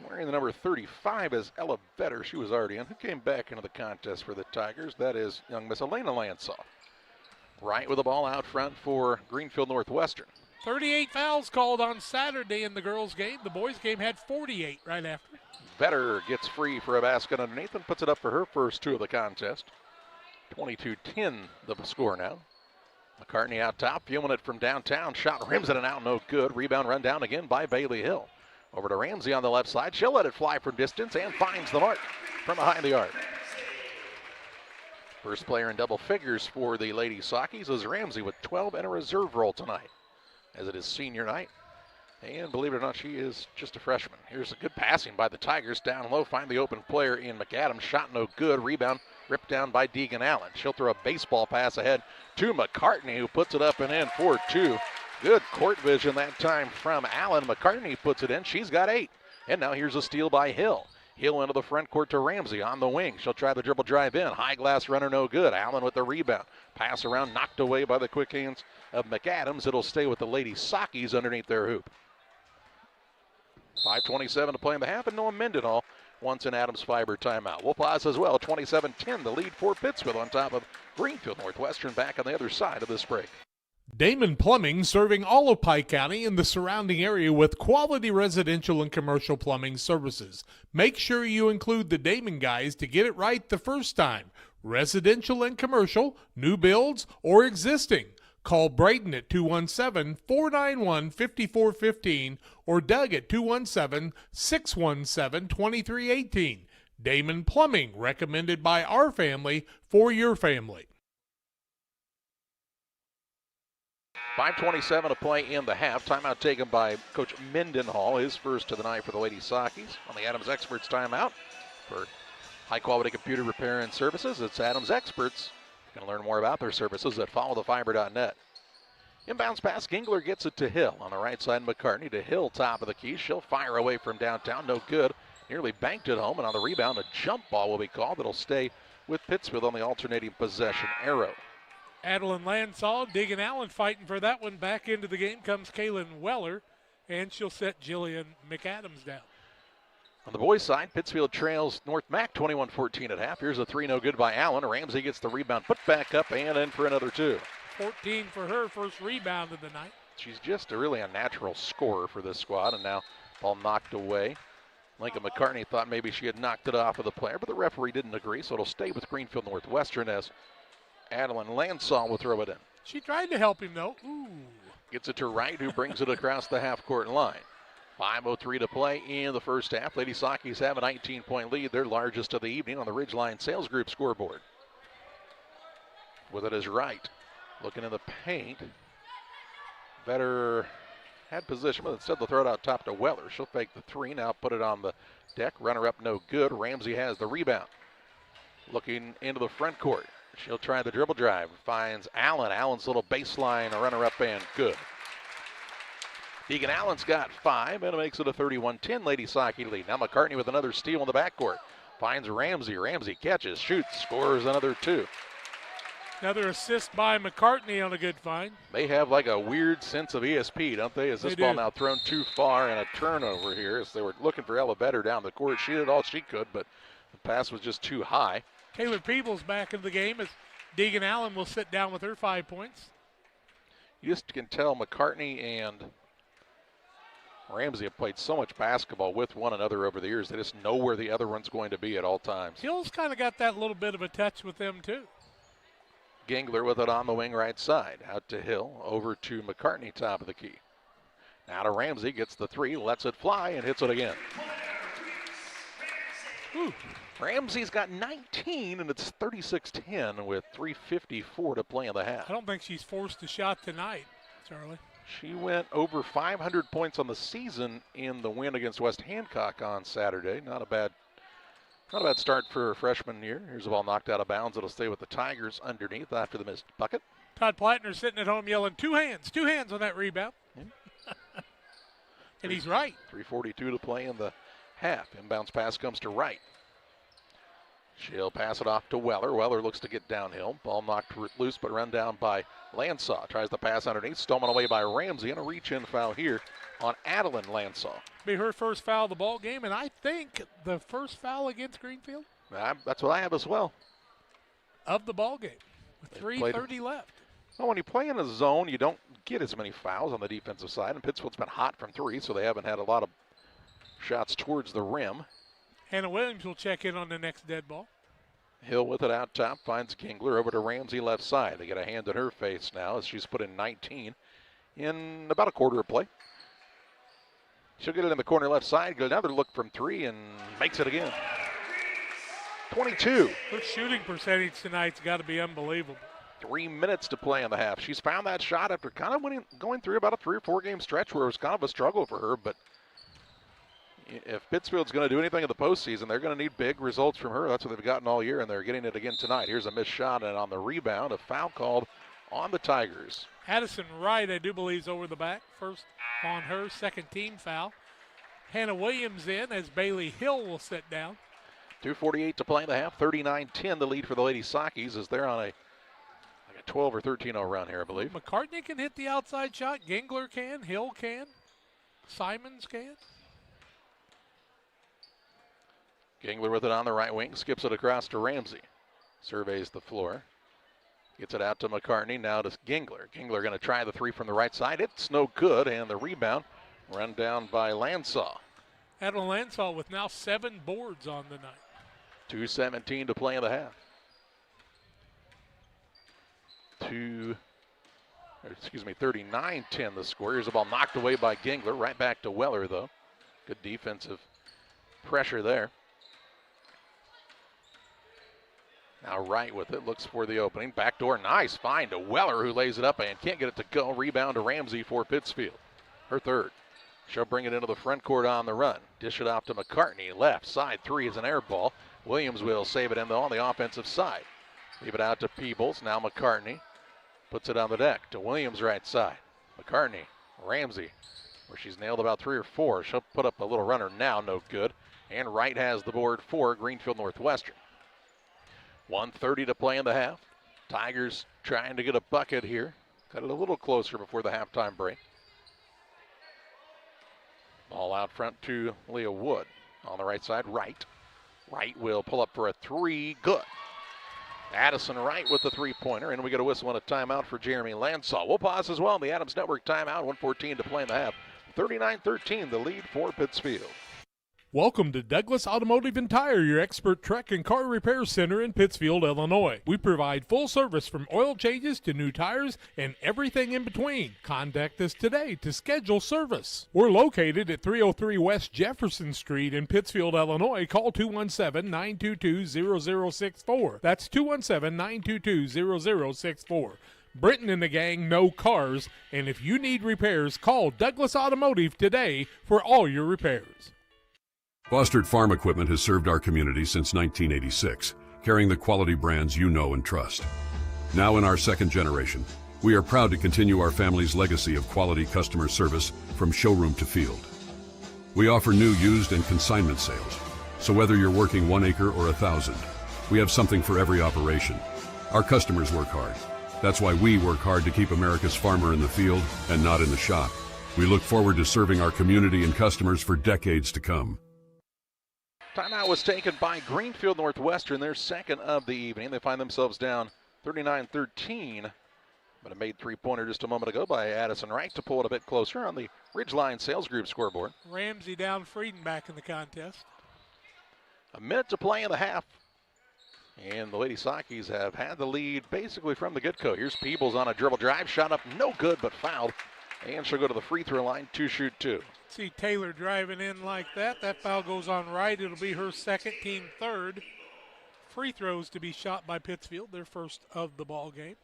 [SPEAKER 1] Wearing the number 35 is Ella Vetter. She was already in. Who came back into the contest for the Tigers? That is young Miss Elena Lansaw. Right with the ball out front for Greenfield Northwestern.
[SPEAKER 4] 38 fouls called on Saturday in the girls' game. The boys' game had 48 right after.
[SPEAKER 1] Vetter gets free for a basket underneath and puts it up for her first two of the contest. 22-10 the score now. McCartney out top, feeling it from downtown. Shot rims it and out, no good. Rebound run down again by Bailey Hill. Over to Ramsey on the left side. She'll let it fly from distance and finds the mark from behind the arc. First player in double figures for the Lady Sockies is Ramsey with 12 in a reserve role tonight, as it is senior night. And believe it or not, she is just a freshman. Here's a good passing by the Tigers. Down low, find the open player in McAdams. Shot no good. Rebound ripped down by Deegan Allen. She'll throw a baseball pass ahead to McCartney, who puts it up and in for two. Good court vision that time from Allen. McCartney puts it in. She's got 8. And now here's a steal by Hill. Hill into the front court to Ramsey on the wing. She'll try the dribble drive in. High glass runner, no good. Allen with the rebound. Pass around, knocked away by the quick hands of McAdams. It'll stay with the Lady Sockies underneath their hoop. 5:27 to play in the half, and Noah Mendenhall wants an Adams Fiber timeout. We'll pause as well. 27-10, the lead for Pittsfield on top of Greenfield Northwestern back on the other side of this break.
[SPEAKER 12] Damon Plumbing, serving all of Pike County and the surrounding area with quality residential and commercial plumbing services. Make sure you include the Damon guys to get it right the first time. Residential and commercial, new builds, or existing. Call Braden at 217-491-5415 or Doug at 217-617-2318. Damon Plumbing, recommended by our family for your family.
[SPEAKER 1] 5:27 to play in the half. Timeout taken by Coach Mendenhall, his first of the night for the Lady Sockies. On the Adams Experts timeout for high-quality computer repair and services, it's Adams Experts. You can learn more about their services at followthefiber.net. Inbounds pass, Gingler gets it to Hill. On the right side, McCartney to Hill, top of the key. She'll fire away from downtown, no good. Nearly banked it home, and on the rebound, a jump ball will be called. It'll stay with Pittsfield on the alternating possession arrow.
[SPEAKER 4] Adeline Lansaw, Deegan Allen fighting for that one. Back into the game comes Kaylin Weller, and she'll set Jillian McAdams down.
[SPEAKER 1] On the boys' side, Pittsfield trails North Mac 21-14 at half. Here's a three, no good by Allen. Ramsey gets the rebound, put back up, and in for another two.
[SPEAKER 4] 14 for her, first rebound of the night.
[SPEAKER 1] She's just really a natural scorer for this squad, and now ball knocked away. Lincoln McCartney thought maybe she had knocked it off of the player, but the referee didn't agree, so it'll stay with Greenfield Northwestern as Adeline Lansaw will throw it in.
[SPEAKER 4] She tried to help him, though. Ooh.
[SPEAKER 1] Gets it to Wright, who brings it across the half-court line. 5:03 to play in the first half. Lady Sockies have a 19-point lead, their largest of the evening on the Ridgeline Sales Group scoreboard. With it is Wright. Looking in the paint. Vetter had position, but instead they'll throw it out top to Weller. She'll fake the three, now put it on the deck. Runner up, no good. Ramsey has the rebound. Looking into the front court. She'll try the dribble drive. Finds Allen. Allen's little baseline, a runner up and good. Deegan Allen's got 5, and it makes it a 31-10 Lady Socky lead. Now McCartney with another steal in the backcourt. Finds Ramsey. Ramsey catches, shoots, scores another 2.
[SPEAKER 4] Another assist by McCartney on a good find.
[SPEAKER 1] They have like a weird sense of ESP, don't they? As this ball now thrown too far and a turnover here as they were looking for Ella Better down the court. She did all she could, but the pass was just too high.
[SPEAKER 4] Taylor Peebles back in the game as Deegan Allen will sit down with her 5 points.
[SPEAKER 1] You just can tell McCartney and Ramsey have played so much basketball with one another over the years. They just know where the other one's going to be at all times.
[SPEAKER 4] Hill's kind of got that little bit of a touch with them, too.
[SPEAKER 1] Gingler with it on the wing right side. Out to Hill, over to McCartney, top of the key. Now to Ramsey, gets the 3, lets it fly, and hits it again. Whew. Ramsey's got 19, and it's 36-10 with 3:54 to play in the half.
[SPEAKER 4] I don't think she's forced a shot tonight, Charlie.
[SPEAKER 1] She went over 500 points on the season in the win against West Hancock on Saturday. Not a bad start for a freshman year. Here's the ball knocked out of bounds. It'll stay with the Tigers underneath after the missed bucket.
[SPEAKER 4] Todd Plattner sitting at home yelling, two hands on that rebound. And he's right.
[SPEAKER 1] 3:42 to play in the half. Inbounds pass comes to Wright. She'll pass it off to Weller. Weller looks to get downhill. Ball knocked loose but run down by Lansaw. Tries the pass underneath. Stolen away by Ramsey. And a reach-in foul here on Adeline Lansaw.
[SPEAKER 4] Be her first foul of the ball game, and I think the first foul against Greenfield.
[SPEAKER 1] That's what I have as well.
[SPEAKER 4] Of the ball game with 3:30 left.
[SPEAKER 1] Well, when you play in a zone, you don't get as many fouls on the defensive side. And Pittsfield's been hot from three, so they haven't had a lot of shots towards the rim.
[SPEAKER 4] Hannah Williams will check in on the next dead ball.
[SPEAKER 1] Hill with it out top, finds Gingler over to Ramsey left side. They get a hand in her face now as she's put in 19 in about a quarter of play. She'll get it in the corner left side, get another look from three, and makes it again. 22.
[SPEAKER 4] Her shooting percentage tonight's got to be unbelievable.
[SPEAKER 1] 3 minutes to play in the half. She's found that shot after kind of going through about a 3 or 4 game stretch where it was kind of a struggle for her, but if Pittsfield's going to do anything in the postseason, they're going to need big results from her. That's what they've gotten all year, and they're getting it again tonight. Here's a missed shot, and on the rebound, a foul called on the Tigers.
[SPEAKER 4] Addison Wright, I do believe, is over the back. First on her, second team foul. Hannah Williams in as Bailey Hill will sit down.
[SPEAKER 1] 2:48 to play in the half. 39-10 the lead for the Lady Sockies as they're on a 12 or 13-0 run here, I believe.
[SPEAKER 4] McCartney can hit the outside shot. Gingler can. Hill can. Simons can.
[SPEAKER 1] Gingler with it on the right wing. Skips it across to Ramsey. Surveys the floor. Gets it out to McCartney. Now to Gingler. Gingler going to try the three from the right side. It's no good. And the rebound run down by Lansaw.
[SPEAKER 4] Adeline Lansaw with now 7 boards on the night.
[SPEAKER 1] 2:17 to play in the half. 39-10 the score. Here's the ball knocked away by Gingler. Right back to Weller, though. Good defensive pressure there. Now Wright with it. Looks for the opening. Backdoor, nice find to Weller, who lays it up and can't get it to go. Rebound to Ramsey for Pittsfield. Her third. She'll bring it into the front court on the run. Dish it off to McCartney. Left side three is an air ball. Williams will save it in, though, on the offensive side. Leave it out to Peebles. Now McCartney puts it on the deck to Williams right side. McCartney, Ramsey, where she's nailed about 3 or 4. She'll put up a little runner now, no good. And Wright has the board for Greenfield Northwestern. 1:30 to play in the half. Tigers trying to get a bucket here. Got it a little closer before the halftime break. Ball out front to Leah Wood. On the right side, Wright. Wright will pull up for a three. Good. Addison Wright with the three-pointer, and we get a whistle and a timeout for Jeremy Lansaw. We'll pause as well in the Adams Network timeout. 1:14 to play in the half. 39-13, the lead for Pittsfield.
[SPEAKER 12] Welcome to Douglas Automotive and Tire, your expert truck and car repair center in Pittsfield, Illinois. We provide full service from oil changes to new tires and everything in between. Contact us today to schedule service. We're located at 303 West Jefferson Street in Pittsfield, Illinois. Call 217-922-0064. That's 217-922-0064. Britton and the gang know cars, and if you need repairs, call Douglas Automotive today for all your repairs.
[SPEAKER 7] Fostered Farm Equipment has served our community since 1986, carrying the quality brands you know and trust. Now in our second generation, we are proud to continue our family's legacy of quality customer service from showroom to field. We offer new, used, and consignment sales, so whether you're working 1 acre or 1,000, we have something for every operation. Our customers work hard. That's why we work hard to keep America's farmer in the field and not in the shop. We look forward to serving our community and customers for decades to come.
[SPEAKER 1] Timeout was taken by Greenfield Northwestern, their second of the evening. They find themselves down 39-13, but a made three-pointer just a moment ago by Addison Wright to pull it a bit closer on the Ridgeline Sales Group scoreboard.
[SPEAKER 4] Ramsey down, Frieden back in the contest.
[SPEAKER 1] A minute to play in the half, and the Lady Sockies have had the lead basically from the get-go. Here's Peebles on a dribble drive, shot up no good but fouled, and she'll go to the free throw line to shoot two.
[SPEAKER 4] See Taylor driving in like that. That foul goes on Wright. It'll be her second, team third. Free throws to be shot by Pittsfield, their first of the ball game.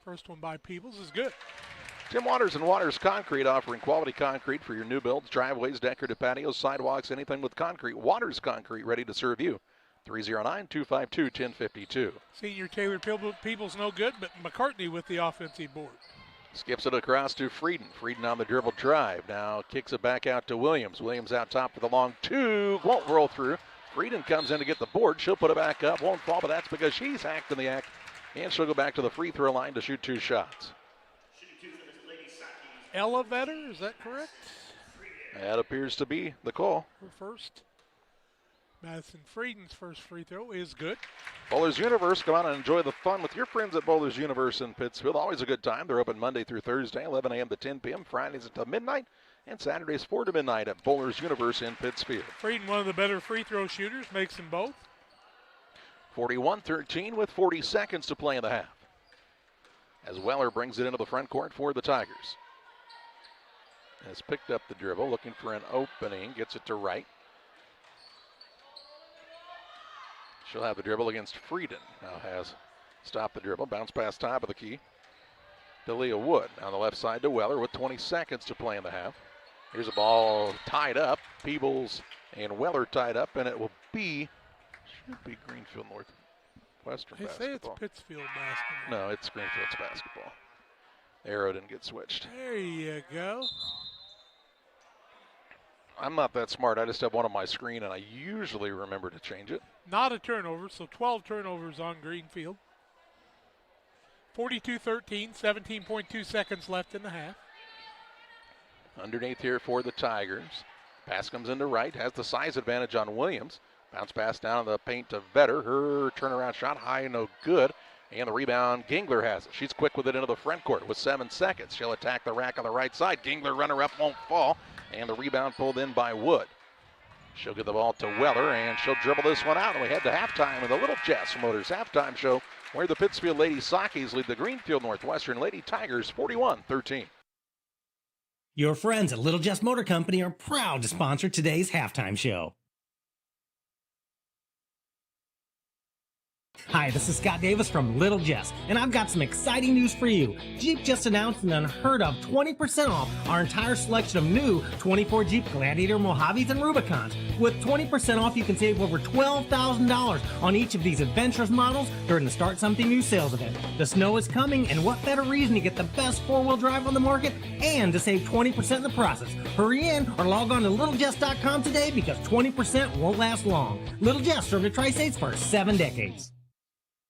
[SPEAKER 4] First one by Peebles is good.
[SPEAKER 1] Tim Waters and Waters Concrete, offering quality concrete for your new builds, driveways, decorative patios, sidewalks, anything with concrete. Waters Concrete, ready to serve you. 309-252-1052.
[SPEAKER 4] Senior Taylor Peoples no good, but McCartney with the offensive board.
[SPEAKER 1] Skips it across to Frieden. Frieden on the dribble drive. Now kicks it back out to Williams. Williams out top for the long two. Won't roll through. Frieden comes in to get the board. She'll put it back up. Won't fall, but that's because she's hacked in the act. And she'll go back to the free throw line to shoot 2 shots.
[SPEAKER 4] Ella Vetter, is that correct?
[SPEAKER 1] That appears to be the call.
[SPEAKER 4] Her first. Madison Frieden's first free throw is good.
[SPEAKER 1] Bowlers Universe, come on and enjoy the fun with your friends at Bowlers Universe in Pittsfield. Always a good time. They're open Monday through Thursday, 11 a.m. to 10 p.m., Fridays until midnight, and Saturdays 4 to midnight at Bowlers Universe in Pittsfield.
[SPEAKER 4] Frieden, one of the better free throw shooters, makes them both.
[SPEAKER 1] 41-13 with 40 seconds to play in the half. As Weller brings it into the front court for the Tigers. Has picked up the dribble, looking for an opening, gets it to Wright. She'll have the dribble against Frieden. Now has stopped the dribble, bounce pass top of the key to Leah Wood. On the left side to Weller with 20 seconds to play in the half. Here's a ball tied up. Peebles and Weller tied up, and it will be, should be Greenfield Northwestern basketball.
[SPEAKER 4] They say it's Pittsfield basketball.
[SPEAKER 1] No, it's Greenfield's basketball. Arrow didn't get switched.
[SPEAKER 4] There you go.
[SPEAKER 1] I'm not that smart. I just have one on my screen, and I usually remember to change it.
[SPEAKER 4] Not a turnover, so 12 turnovers on Greenfield. 42-13, 17.2 seconds left in the half.
[SPEAKER 1] Underneath here for the Tigers. Pass comes into Wright, has the size advantage on Williams. Bounce pass down the paint to Vetter. Her turnaround shot high, no good. And the rebound, Gingler has it. She's quick with it into the front court with 7 seconds. She'll attack the rack on the right side. Gingler runner-up won't fall. And the rebound pulled in by Wood. She'll get the ball to Weller, and she'll dribble this one out. And we head to halftime with a Little Jess Motors halftime show where the Pittsfield Lady Sockies lead the Greenfield Northwestern Lady Tigers 41-13.
[SPEAKER 8] Your friends at Little Jess Motor Company are proud to sponsor today's halftime show. Hi, this is Scott Davis from Little Jess, and I've got some exciting news for you. Jeep just announced an unheard of 20% off our entire selection of new 24 Jeep Gladiator, Mojaves, and Rubicons. With 20% off, you can save over $12,000 on each of these adventurous models during the Start Something New sales event. The snow is coming, and what better reason to get the best four-wheel drive on the market and to save 20% in the process. Hurry in or log on to littlejess.com today because 20% won't last long. Little Jess served the Tri-States for 7 decades.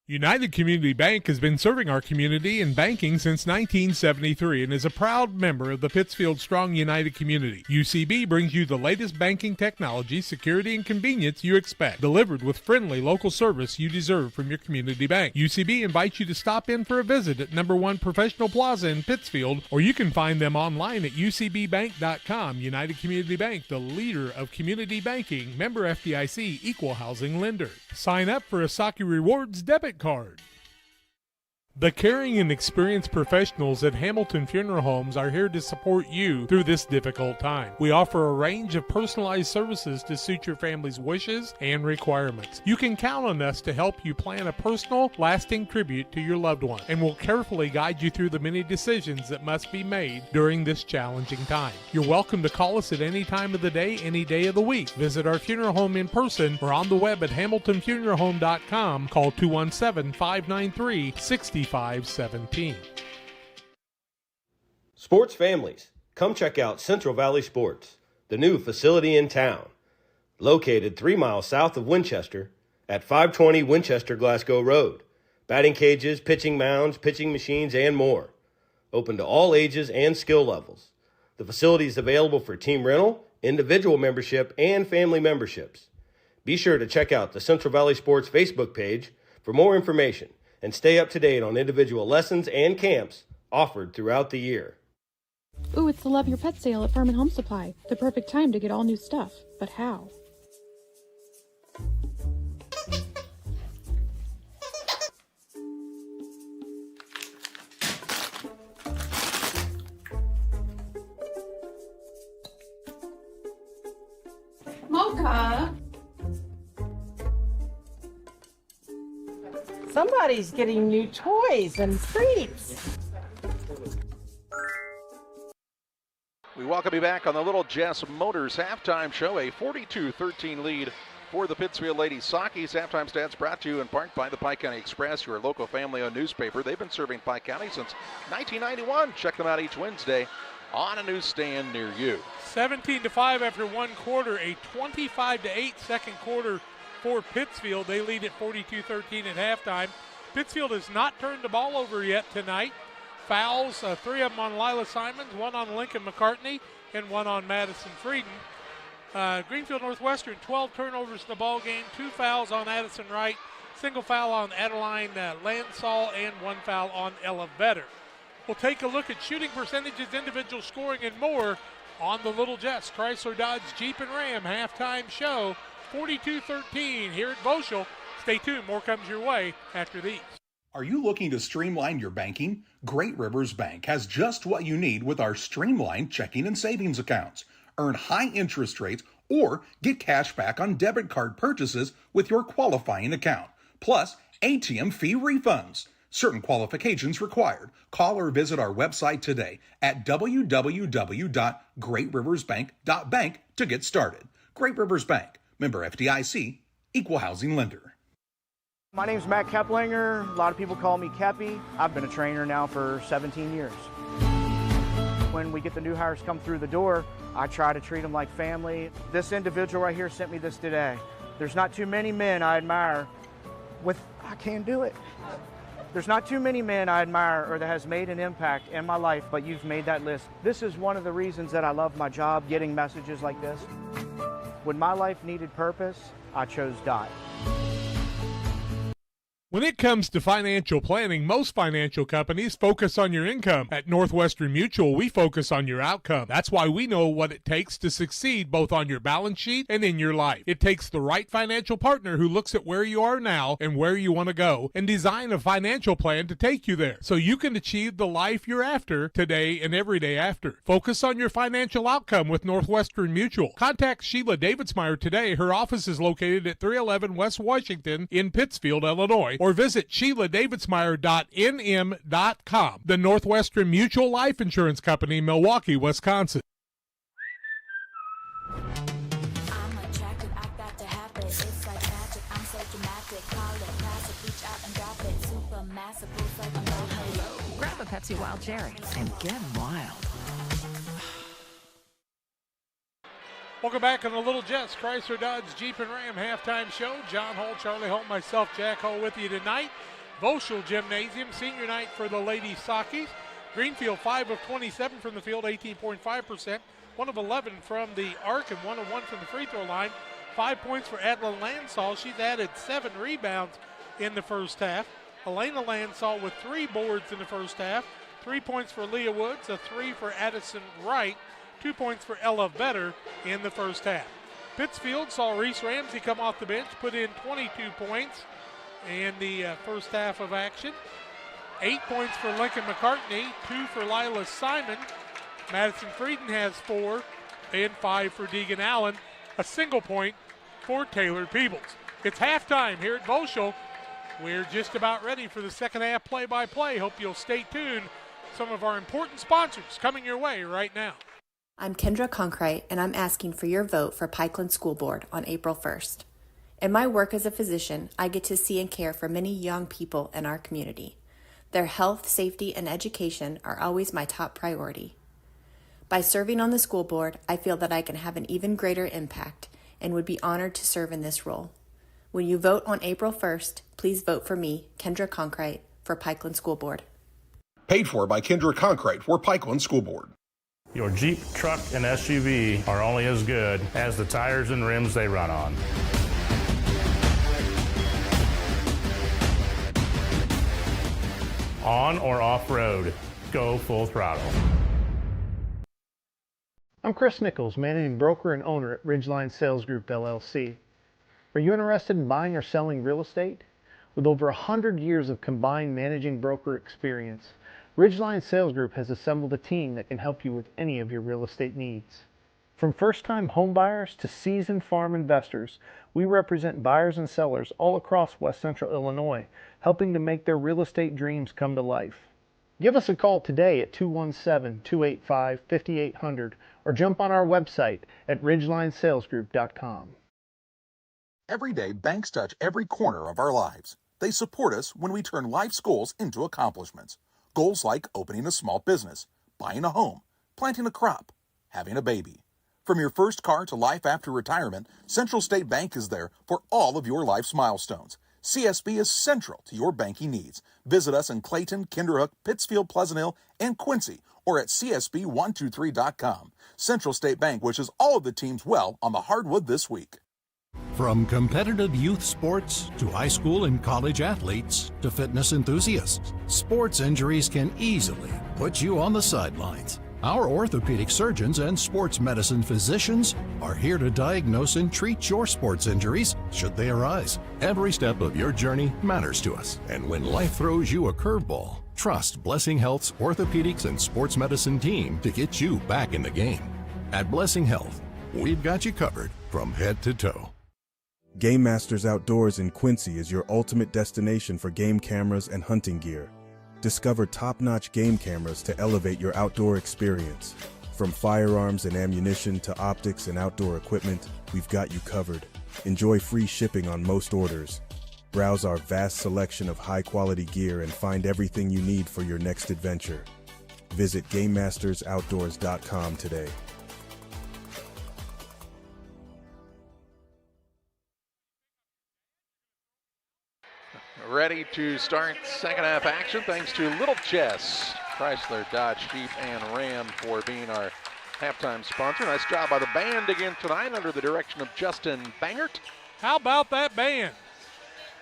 [SPEAKER 12] United Community Bank has been serving our community in banking since 1973 and is a proud member of the Pittsfield Strong United community. UCB brings you the latest banking technology, security, and convenience you expect, delivered with friendly local service you deserve from your community bank. UCB invites you to stop in for a visit at number 1 Professional Plaza in Pittsfield, or you can find them online at ucbbank.com. United Community Bank, the leader of community banking, member FDIC, equal housing lender. Sign up for a Saki Rewards debit card. The caring and experienced professionals at Hamilton Funeral Homes are here to support you through this difficult time. We offer a range of personalized services to suit your family's wishes and requirements. You can count on us to help you plan a personal, lasting tribute to your loved one, and we'll carefully guide you through the many decisions that must be made during this challenging time. You're welcome to call us at any time of the day, any day of the week. Visit our funeral home in person or on the web at hamiltonfuneralhome.com. Call 217-593-6517.
[SPEAKER 9] Sports families, come check out Central Valley Sports, the new facility in town. Located 3 miles south of Winchester at 520 Winchester Glasgow Road. Batting cages, pitching mounds, pitching machines, and more. Open to all ages and skill levels. The facility is available for team rental, individual membership, and family memberships. Be sure to check out the Central Valley Sports Facebook page for more information and stay up to date on individual lessons and camps offered throughout the year.
[SPEAKER 3] Ooh, it's the Love Your Pet sale at Farm and Home Supply. The perfect time to get all new stuff. But how?
[SPEAKER 5] Mocha! Somebody's getting new toys and treats.
[SPEAKER 1] We welcome you back on the Little Jess Motors halftime show. A 42-13 lead For the Pittsfield Ladies Sockies, halftime stats brought to you in part by the Pike County Express, your local family-owned newspaper. They've been serving Pike County since 1991. Check them out each Wednesday on a newsstand near you.
[SPEAKER 4] 17-5 after one quarter, a 25-8 second quarter for Pittsfield. They lead at 42-13 at halftime. Pittsfield has not turned the ball over yet tonight. Fouls, 3 of them on Lila Simons, 1 on Lincoln McCartney, and 1 on Madison Frieden. Greenfield Northwestern, 12 turnovers in the ball game, 2 fouls on Addison Wright, single foul on Adeline Lansall, and 1 foul on Ella Vetter. We'll take a look at shooting percentages, individual scoring, and more on the Little Jess Chrysler Dodge Jeep and Ram halftime show. 42-13 here at Voschel. Stay tuned, more comes your way after these.
[SPEAKER 2] Are you looking to streamline your banking? Great Rivers Bank has just what you need with our streamlined checking and savings accounts. Earn high interest rates or get cash back on debit card purchases with your qualifying account. Plus, ATM fee refunds. Certain qualifications required. Call or visit our website today at www.greatriversbank.bank to get started. Great Rivers Bank, member FDIC, equal housing lender.
[SPEAKER 10] My name's Matt Keplinger. A lot of people call me Kepi. I've been a trainer now for 17 years. When we get the new hires come through the door, I try to treat them like family. This individual right here sent me this today. There's not too many men I admire I can't do it. There's not too many men I admire or that has made an impact in my life, but you've made that list. This is one of the reasons that I love my job, getting messages like this. When my life needed purpose, I chose Dot.
[SPEAKER 12] When it comes to financial planning, most financial companies focus on your income. At Northwestern Mutual, we focus on your outcome. That's why we know what it takes to succeed both on your balance sheet and in your life. It takes the right financial partner who looks at where you are now and where you want to go and design a financial plan to take you there so you can achieve the life you're after today and every day after. Focus on your financial outcome with Northwestern Mutual. Contact Sheila Davidsmeyer today. Her office is located at 311 West Washington in Pittsfield, Illinois, or visit SheilaDavidsmeyer.nm.com. The Northwestern Mutual Life Insurance Company, Milwaukee, Wisconsin.
[SPEAKER 11] Grab a Pepsi Wild Cherry and get wild.
[SPEAKER 4] Welcome back on the Little Jess Chrysler Dodge Jeep and Ram halftime show. John Hull, Charlie Holt, myself, Jack Hull with you tonight. Voschel Gymnasium, senior night for the ladies Sockies. Greenfield 5 of 27 from the field, 18.5%. 1 of 11 from the arc and 1 of 1 from the free throw line. 5 points for Adeline Lansall. She's added 7 rebounds in the first half. Elena Lansall with 3 boards in the first half. 3 points for Leah Woods, a 3 for Addison Wright. 2 points for Ella Vetter in the first half. Pittsfield saw Reese Ramsey come off the bench, put in 22 points in the first half of action. 8 points for Lincoln McCartney, 2 for Lila Simon. Madison Frieden has 4 and 5 for Deegan Allen. A single point for Taylor Peebles. It's halftime here at Voschel. We're just about ready for the second half play-by-play. Hope you'll stay tuned. Some of our important sponsors coming your way right now.
[SPEAKER 13] I'm Kendra Conkrite, and I'm asking for your vote for Pikeland School Board on April 1st. In my work as a physician, I get to see and care for many young people in our community. Their health, safety, and education are always my top priority. By serving on the school board, I feel that I can have an even greater impact and would be honored to serve in this role. When you vote on April 1st, please vote for me, Kendra Conkrite, for Pikeland School Board.
[SPEAKER 2] Paid for by Kendra Conkrite for Pikeland School Board.
[SPEAKER 24] Your Jeep, truck, and SUV are only as good as the tires and rims they run on. On or off-road, go full throttle.
[SPEAKER 25] I'm Chris Nichols, managing broker and owner at Ridgeline Sales Group, LLC. Are you interested in buying or selling real estate? With over 100 years of combined managing broker experience, Ridgeline Sales Group has assembled a team that can help you with any of your real estate needs. From first-time home buyers to seasoned farm investors, we represent buyers and sellers all across West Central Illinois, helping to make their real estate dreams come to life. Give us a call today at 217-285-5800 or jump on our website at ridgelinesalesgroup.com.
[SPEAKER 2] Every day, banks touch every corner of our lives. They support us when we turn life's goals into accomplishments. Goals like opening a small business, buying a home, planting a crop, having a baby. From your first car to life after retirement, Central State Bank is there for all of your life's milestones. CSB is central to your banking needs. Visit us in Clayton, Kinderhook, Pittsfield, Pleasant Hill, and Quincy, or at csb123.com. Central State Bank wishes all of the teams well on the hardwood this week.
[SPEAKER 14] From competitive youth sports to high school and college athletes to fitness enthusiasts, sports injuries can easily put you on the sidelines. Our orthopedic surgeons and sports medicine physicians are here to diagnose and treat your sports injuries should they arise. Every step of your journey matters to us, and when life throws you a curveball, trust Blessing Health's orthopedics and sports medicine team to get you back in the game. At Blessing Health, we've got you covered from head to toe.
[SPEAKER 15] Game Masters Outdoors in Quincy is your ultimate destination for game cameras and hunting gear. Discover top-notch game cameras to elevate your outdoor experience. From firearms and ammunition to optics and outdoor equipment, we've got you covered. Enjoy free shipping on most orders. Browse our vast selection of high-quality gear and find everything you need for your next adventure. Visit GameMastersOutdoors.com today.
[SPEAKER 1] Ready to start second half action thanks to Little Chess, Chrysler, Dodge, Jeep, and Ram for being our halftime sponsor. Nice job by the band again tonight under the direction of Justin Bangert.
[SPEAKER 4] How about that band?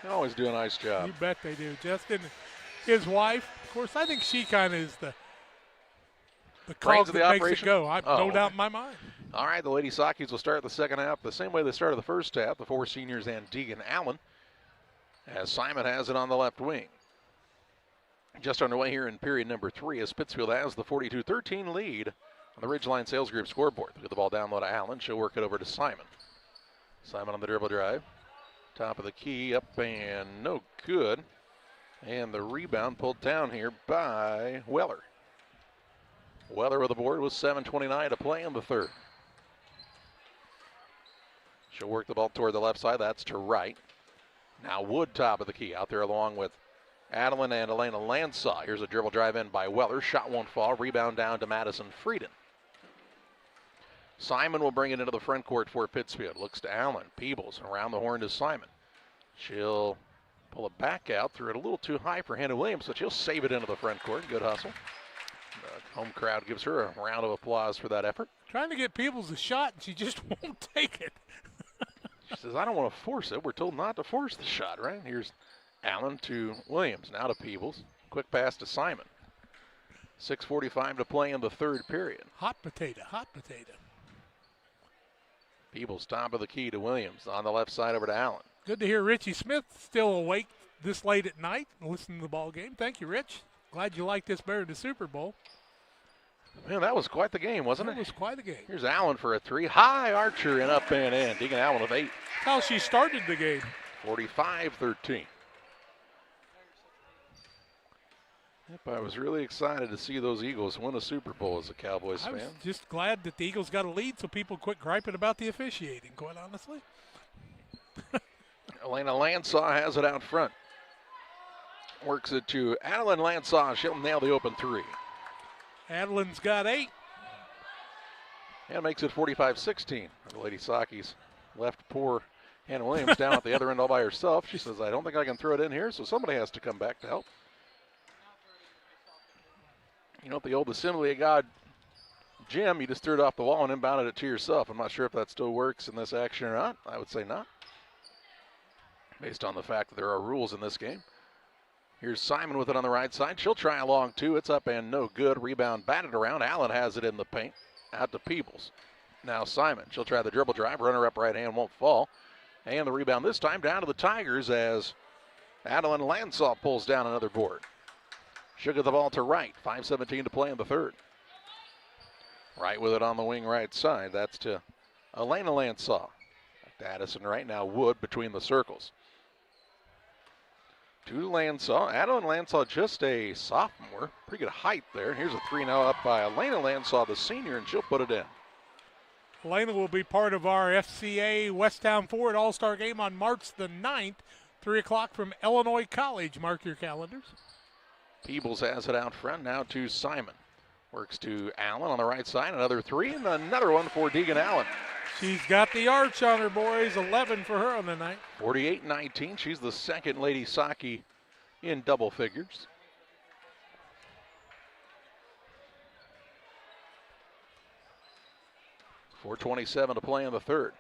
[SPEAKER 1] They always do a nice job.
[SPEAKER 4] You bet they do. Justin, his wife, of course, I think she kind of is the cog that makes it go. No doubt in my mind.
[SPEAKER 1] All right, the Lady Sockies will start the second half the same way they started the first half. The four seniors and Deegan Allen, as Simon has it on the left wing. Just underway here in period number 3 as Pittsfield has the 42-13 lead on the Ridgeline Sales Group scoreboard. They get the ball down low to Allen. She'll work it over to Simon. Simon on the dribble drive. Top of the key, up and no good. And the rebound pulled down here by Weller. Weller with the board with 7:29 to play in the third. She'll work the ball toward the left side. That's to right. Now Wood top of the key out there along with Adeline and Elena Landsaw. Here's a dribble drive in by Weller. Shot won't fall. Rebound down to Madison Frieden. Simon will bring it into the front court for Pittsfield. Looks to Allen. Peebles around the horn to Simon. She'll pull it back out. Threw it a little too high for Hannah Williams, but she'll save it into the front court. Good hustle. The home crowd gives her a round of applause for that effort.
[SPEAKER 4] Trying to get Peebles a shot, and she just won't take it.
[SPEAKER 1] She says, I don't want to force it. We're told not to force the shot, right? Here's Allen to Williams. Now to Peebles. Quick pass to Simon. 6:45 to play in the third period.
[SPEAKER 4] Hot potato, hot potato.
[SPEAKER 1] Peebles top of the key to Williams. On the left side over to Allen.
[SPEAKER 4] Good to hear Richie Smith still awake this late at night and listening to the ball game. Thank you, Rich. Glad you liked this better than the Super Bowl.
[SPEAKER 1] Man, that was quite the game, wasn't it?
[SPEAKER 4] It was quite a game.
[SPEAKER 1] Here's Allen for a three. High archer and up and in. Deegan Allen with 8.
[SPEAKER 4] How she started the game.
[SPEAKER 1] 45-13. Yep, I was really excited to see those Eagles win a Super Bowl as a Cowboys fan.
[SPEAKER 4] I was just glad that the Eagles got a lead so people quit griping about the officiating, quite honestly.
[SPEAKER 1] Elena Landsaw has it out front. Works it to Adeline Landsaw. She'll nail the open three.
[SPEAKER 4] Adeline's got 8.
[SPEAKER 1] And makes it 45-16. The Lady Sockies left poor Hannah Williams down at the other end all by herself. She says, I don't think I can throw it in here, so somebody has to come back to help. You know, at the old Assembly of God gym, you just threw it off the wall and inbounded it to yourself. I'm not sure if that still works in this action or not. I would say not, based on the fact that there are rules in this game. Here's Simon with it on the right side. She'll try a long two. It's up and no good. Rebound batted around. Allen has it in the paint. Out to Peebles. Now Simon. She'll try the dribble drive. Runner up right hand won't fall. And the rebound this time down to the Tigers as Adeline Landsaw pulls down another board. She'll get the ball to Wright. 5:17 to play in the third. Wright with it on the wing right side. That's to Elena Landsaw. Back to Addison Wright. Now Wood between the circles. To Landsaw. Adeline Landsaw, just a sophomore. Pretty good height there. Here's a three now up by Elena Landsaw, the senior, and she'll put it in.
[SPEAKER 4] Elena will be part of our FCA Westtown Ford All-Star Game on March the 9th, 3 o'clock from Illinois College. Mark your calendars.
[SPEAKER 1] Peebles has it out front now to Simon. Works to Allen on the right side. Another three and another one for Deegan Allen.
[SPEAKER 4] She's got the arch on her, boys. 11 for her on the night.
[SPEAKER 1] 48-19. She's the second Lady Saki in double figures. .427 to play in the third.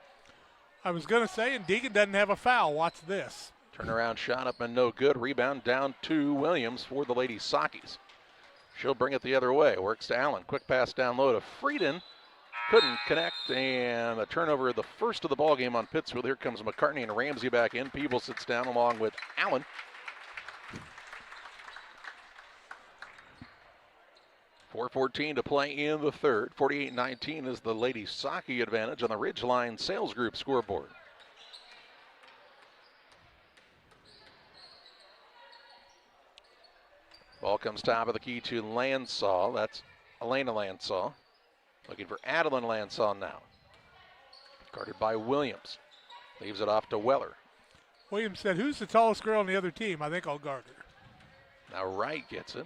[SPEAKER 4] I was going to say, and Deegan doesn't have a foul. Watch this.
[SPEAKER 1] Turnaround shot up and no good. Rebound down to Williams for the Lady Sakis. She'll bring it the other way. Works to Allen. Quick pass down low to Frieden. Couldn't connect, and a turnover, the first of the ball game on Pittsfield. Here comes McCartney and Ramsey back in. Peebles sits down along with Allen. .414 to play in the third. 48-19 is the Lady Saki advantage on the Ridgeline Sales Group scoreboard. Ball comes top of the key to Landsaw. That's Elena Landsaw. Looking for Adeline Landsaw now. Guarded by Williams. Leaves it off to Weller.
[SPEAKER 4] Williams said, who's the tallest girl on the other team? I think I'll guard her.
[SPEAKER 1] Now Wright gets it.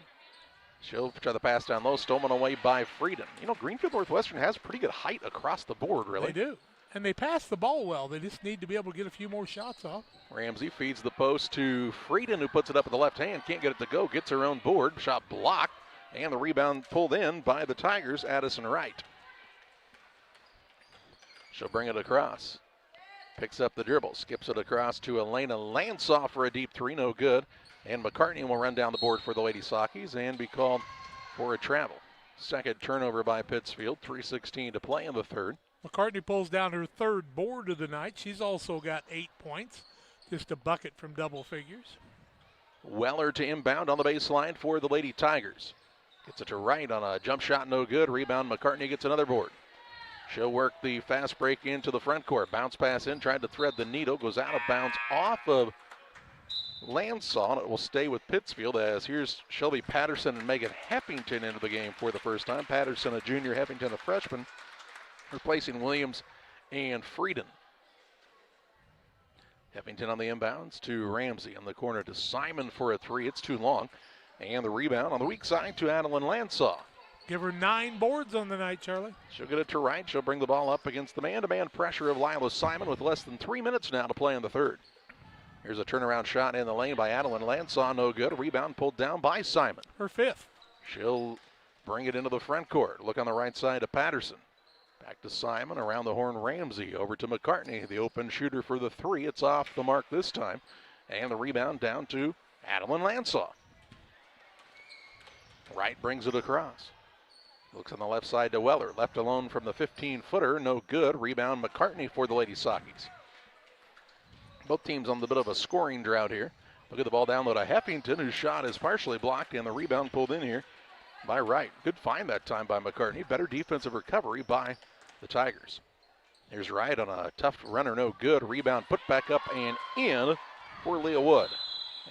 [SPEAKER 1] She'll try the pass down low, stolen away by Frieden. You know, Greenfield Northwestern has pretty good height across the board, really.
[SPEAKER 4] They do. And they pass the ball well. They just need to be able to get a few more shots off.
[SPEAKER 1] Ramsey feeds the post to Frieden, who puts it up with the left hand. Can't get it to go. Gets her own board. Shot blocked. And the rebound pulled in by the Tigers, Addison Wright. She'll bring it across. Picks up the dribble. Skips it across to Elena Landsaw for a deep three. No good. And McCartney will run down the board for the Lady Sakis and be called for a travel. Second turnover by Pittsfield. 3:16 to play in the third.
[SPEAKER 4] McCartney pulls down her third board of the night. She's also got 8 points. Just a bucket from double figures.
[SPEAKER 1] Weller to inbound on the baseline for the Lady Tigers. Gets it to Wright on a jump shot, no good. Rebound, McCartney gets another board. She'll work the fast break into the front court. Bounce pass in, tried to thread the needle. Goes out of bounds off of Landsaw, and it will stay with Pittsfield as here's Shelby Patterson and Megan Heffington into the game for the first time. Patterson, a junior, Heffington, a freshman, replacing Williams and Frieden. Heffington on the inbounds to Ramsey on the corner to Simon for a three. It's too long. And the rebound on the weak side to Adeline Landsaw.
[SPEAKER 4] Give her 9 boards on the night, Charlie.
[SPEAKER 1] She'll get it to Wright. She'll bring the ball up against the man-to-man pressure of Lila Simon with less than 3 minutes now to play in the third. Here's a turnaround shot in the lane by Adeline Landsaw. No good. A rebound pulled down by Simon.
[SPEAKER 4] Her fifth.
[SPEAKER 1] She'll bring it into the front court. Look on the right side to Patterson. Back to Simon. Around the horn, Ramsey. Over to McCartney, the open shooter for the three. It's off the mark this time. And the rebound down to Adeline Landsaw. Wright brings it across. Looks on the left side to Weller. Left alone from the 15-footer. No good. Rebound McCartney for the Lady Sakis. Both teams on the bit of a scoring drought here. Look at the ball down low to Heffington, whose shot is partially blocked, and the rebound pulled in here by Wright. Good find that time by McCartney. Better defensive recovery by the Tigers. Here's Wright on a tough runner. No good. Rebound put back up and in for Leah Wood.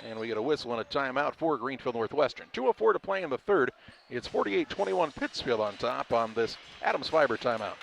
[SPEAKER 1] And we get a whistle and a timeout for Greenfield Northwestern. 2:04 to play in the third. It's 48-21 Pittsfield on top on this Adams Fiber timeout.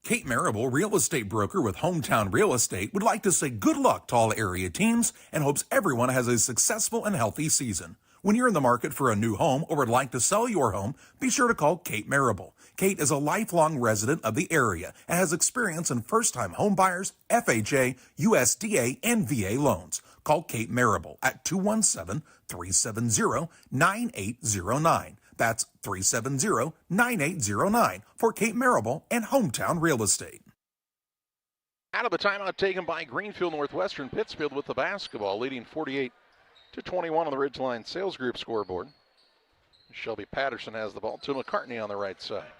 [SPEAKER 2] Kate Marable, real estate broker with Hometown Real Estate, would like to say good luck to all area teams and hopes everyone has a successful and healthy season. When you're in the market for a new home or would like to sell your home, be sure to call Kate Marable. Kate is a lifelong resident of the area and has experience in first-time home buyers, FHA, USDA, and VA loans. Call Kate Marable at 217-370-9809. That's 370-9809 for Kate Marable and Hometown Real Estate.
[SPEAKER 1] Out of the timeout taken by Greenfield Northwestern. Pittsfield with the basketball, leading 48-21 on the Ridgeline Sales Group scoreboard. Shelby Patterson has the ball to McCartney on the right side.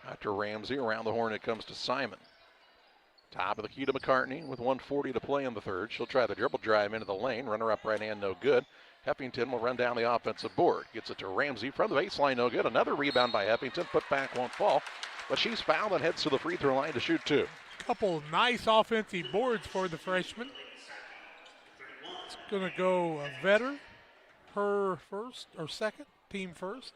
[SPEAKER 1] After Ramsey, around the horn it comes to Simon. Top of the key to McCartney with 1:40 to play in the third. She'll try the dribble drive into the lane. Runner up right hand, no good. Heffington will run down the offensive board. Gets it to Ramsey from the baseline, no good. Another rebound by Heffington. Put back, won't fall. But she's fouled and heads to the free throw line to shoot two.
[SPEAKER 4] Couple nice offensive boards for the freshman. It's going to go Vetter, her first or second, team first.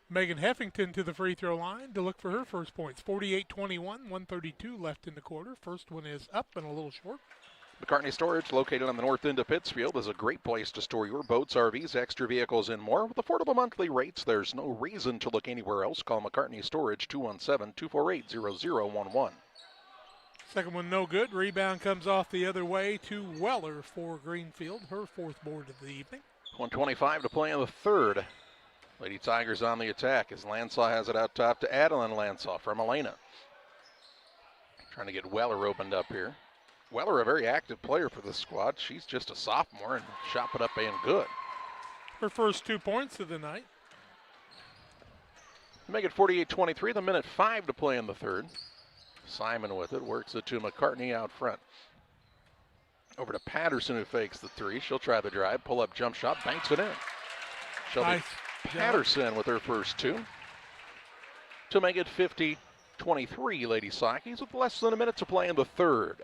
[SPEAKER 4] Megan Heffington to the free throw line to look for her first points. 48-21, 1:32 left in the quarter. First one is up and a little short.
[SPEAKER 1] McCartney Storage, located on the north end of Pittsfield, is a great place to store your boats, RVs, extra vehicles, and more. With affordable monthly rates, there's no reason to look anywhere else. Call McCartney Storage, 217-248-0011.
[SPEAKER 4] Second one no good. Rebound comes off the other way to Weller for Greenfield, her fourth board of the evening.
[SPEAKER 1] 1:25 to play in the third. Lady Tigers on the attack as Lansaw has it out top to Adeline Lansaw from Elena. Trying to get Weller opened up here. Weller, a very active player for this squad. She's just a sophomore and shot put up and good.
[SPEAKER 4] Her first 2 points of the night.
[SPEAKER 1] To make it 48-23, the minute 5 to play in the third. Simon with it, works it to McCartney out front. Over to Patterson, who fakes the three. She'll try the drive, pull up jump shot, banks it in. Shelby
[SPEAKER 4] Nice
[SPEAKER 1] Patterson with her first two. To make it 50-23, Lady Sockies with less than a minute to play in the third.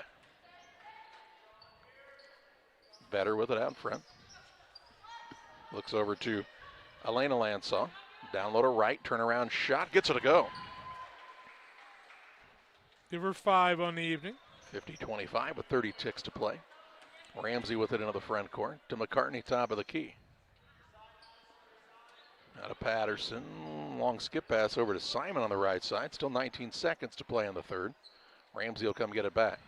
[SPEAKER 1] Vetter with it out front. Looks over to Elena Lansaw. Down low to right, turnaround shot, gets it to go.
[SPEAKER 4] Give her 5 on the evening.
[SPEAKER 1] 50-25 with 30 ticks to play. Ramsey with it into the front court to McCartney, top of the key. Out of Patterson, long skip pass over to Simon on the right side. Still 19 seconds to play in the third. Ramsey will come get it back.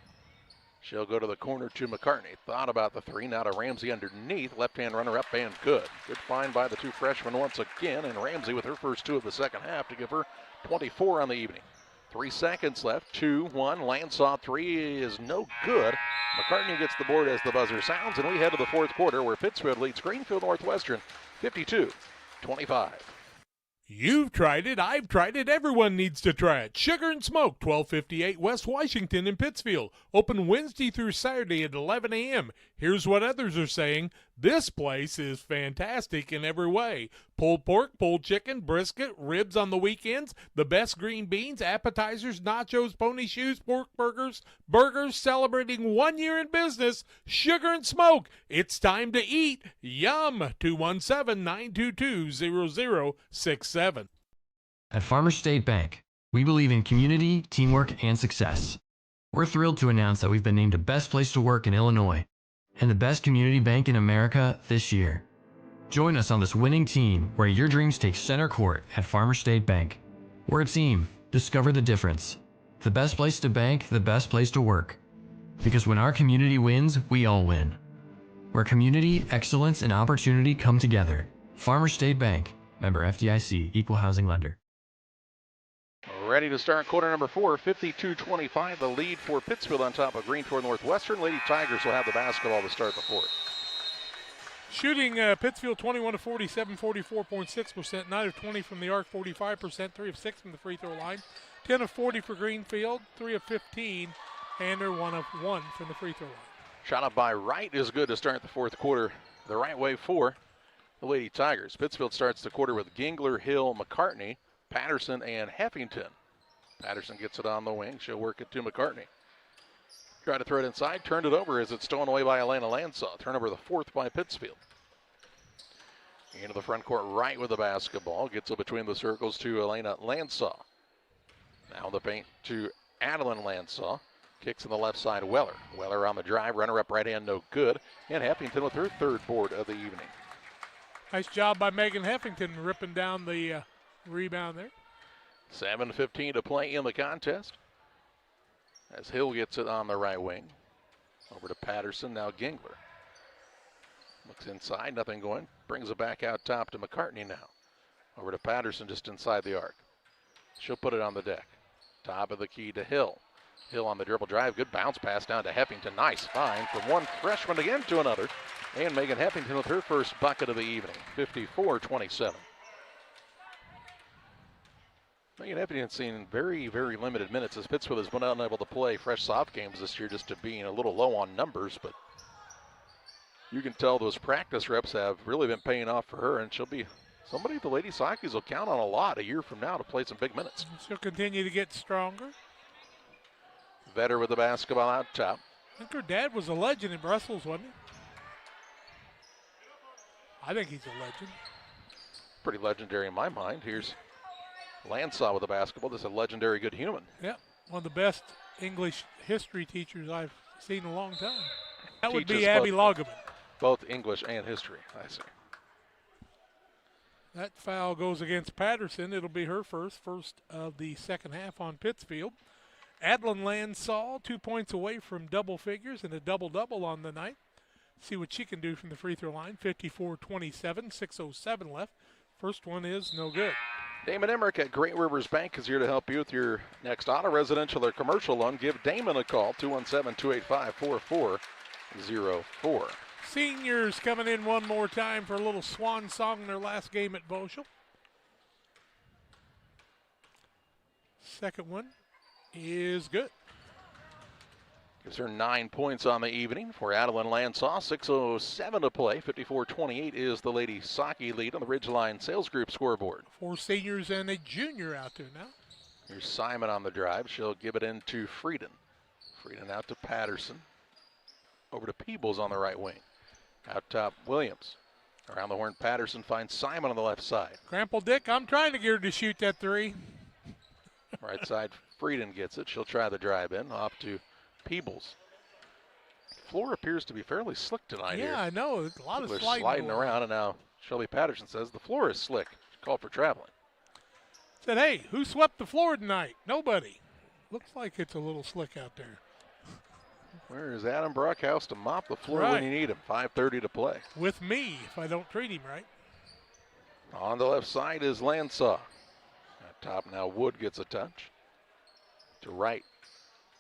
[SPEAKER 1] She'll go to the corner to McCartney. Thought about the three, now to Ramsey underneath. Left-hand runner up and good. Good find by the two freshmen once again, and Ramsey with her first two of the second half to give her 24 on the evening. 3 seconds left, 2-1. Lansaw three is no good. McCartney gets the board as the buzzer sounds, and we head to the fourth quarter where Pittsfield leads Greenfield Northwestern 52-25.
[SPEAKER 12] You've tried it, I've tried it, everyone needs to try it. Sugar and Smoke, 1258 West Washington in Pittsfield. Open Wednesday through Saturday at 11 a.m. Here's what others are saying. This place is fantastic in every way. Pulled pork, pulled chicken, brisket, ribs on the weekends, the best green beans, appetizers, nachos, pony shoes, pork burgers, celebrating 1 year in business. Sugar and Smoke, it's time to eat. Yum! 217-922-0067.
[SPEAKER 16] At Farmers State Bank, we believe in community, teamwork, and success. We're thrilled to announce that we've been named the best place to work in Illinois and the best community bank in America this year. Join us on this winning team where your dreams take center court at Farmers State Bank. We're a team. Discover the difference. The best place to bank, the best place to work. Because when our community wins, we all win. Where community, excellence, and opportunity come together. Farmers State Bank. Member FDIC. Equal housing lender.
[SPEAKER 1] Ready to start quarter number 4, 52-25. The lead for Pittsfield on top of Greenfield Northwestern. Lady Tigers will have the basketball to start the fourth.
[SPEAKER 4] Shooting Pittsfield 21 of 47, 44.6%. 9 of 20 from the arc, 45%. 3 of 6 from the free throw line. 10 of 40 for Greenfield, 3 of 15, and they're 1 of 1 from the free throw line.
[SPEAKER 1] Shot up by Wright is good to start the fourth quarter the right way for the Lady Tigers. Pittsfield starts the quarter with Gingler, Hill, McCartney, Patterson, and Heffington. Patterson gets it on the wing. She'll work it to McCartney. Try to throw it inside. Turned it over as it's stolen away by Elena Lansaw. Turnover the fourth by Pittsfield. Into the front court right with the basketball. Gets it between the circles to Elena Lansaw. Now the paint to Adeline Lansaw. Kicks on the left side, Weller. Weller on the drive. Runner up right hand, no good. And Heffington with her third board of the evening.
[SPEAKER 4] Nice job by Megan Heffington ripping down the rebound there.
[SPEAKER 1] 7:15 to play in the contest. As Hill gets it on the right wing. Over to Patterson, now Gingler. Looks inside, nothing going. Brings it back out top to McCartney now. Over to Patterson just inside the arc. She'll put it on the deck. Top of the key to Hill. Hill on the dribble drive. Good bounce pass down to Heffington. Nice find from one freshman again to another. And Megan Heffington with her first bucket of the evening. 54-27. Megan Eppington's seen very, very limited minutes as Pittsfield has been unable to play fresh soft games this year just to being a little low on numbers, but you can tell those practice reps have really been paying off for her, and she'll be somebody the Lady Sockies will count on a lot a year from now to play some big minutes.
[SPEAKER 4] She'll continue to get stronger.
[SPEAKER 1] Vetter with the basketball out top.
[SPEAKER 4] I think her dad was a legend in Brussels, wasn't he? I think he's a legend.
[SPEAKER 1] Pretty legendary in my mind. Here's Landsaw with the basketball. This is a legendary good human.
[SPEAKER 4] Yeah, one of the best English history teachers I've seen in a long time. That would be Abby Loggeman.
[SPEAKER 1] Both English and history, I see.
[SPEAKER 4] That foul goes against Patterson. It'll be her first of the second half on Pittsfield. Adeline Landsaw, 2 points away from double figures and a double-double on the night. See what she can do from the free throw line. 54-27, 6:07 left. First one is no good.
[SPEAKER 1] Damon Emmerich at Great Rivers Bank is here to help you with your next auto, residential, or commercial loan. Give Damon a call, 217-285-4404.
[SPEAKER 4] Seniors coming in one more time for a little swan song in their last game at Boschel. Second one is good.
[SPEAKER 1] Gives her 9 points on the evening for Adeline Landsaw. 6:07 to play. 54-28 is the Lady Socky lead on the Ridgeline Sales Group scoreboard.
[SPEAKER 4] 4 seniors and a junior out there now.
[SPEAKER 1] Here's Simon on the drive. She'll give it into Frieden. Frieden out to Patterson. Over to Peebles on the right wing. Out top, Williams. Around the horn, Patterson finds Simon on the left side.
[SPEAKER 4] Grandpa Dick, I'm trying to get her to shoot that three.
[SPEAKER 1] Right side, Frieden gets it. She'll try the drive in. Off to Peebles. Floor appears to be fairly slick tonight here.
[SPEAKER 4] Yeah, I know. A lot of
[SPEAKER 1] sliding around, and now Shelby Patterson says the floor is slick. She called for traveling.
[SPEAKER 4] Said, hey, who swept the floor tonight? Nobody. Looks like it's a little slick out there.
[SPEAKER 1] Where is Adam Brockhouse to mop the floor when you need him? 5:30 to play.
[SPEAKER 4] With me, if I don't treat him right.
[SPEAKER 1] On the left side is Landsaw. At top now, Wood gets a touch. To right.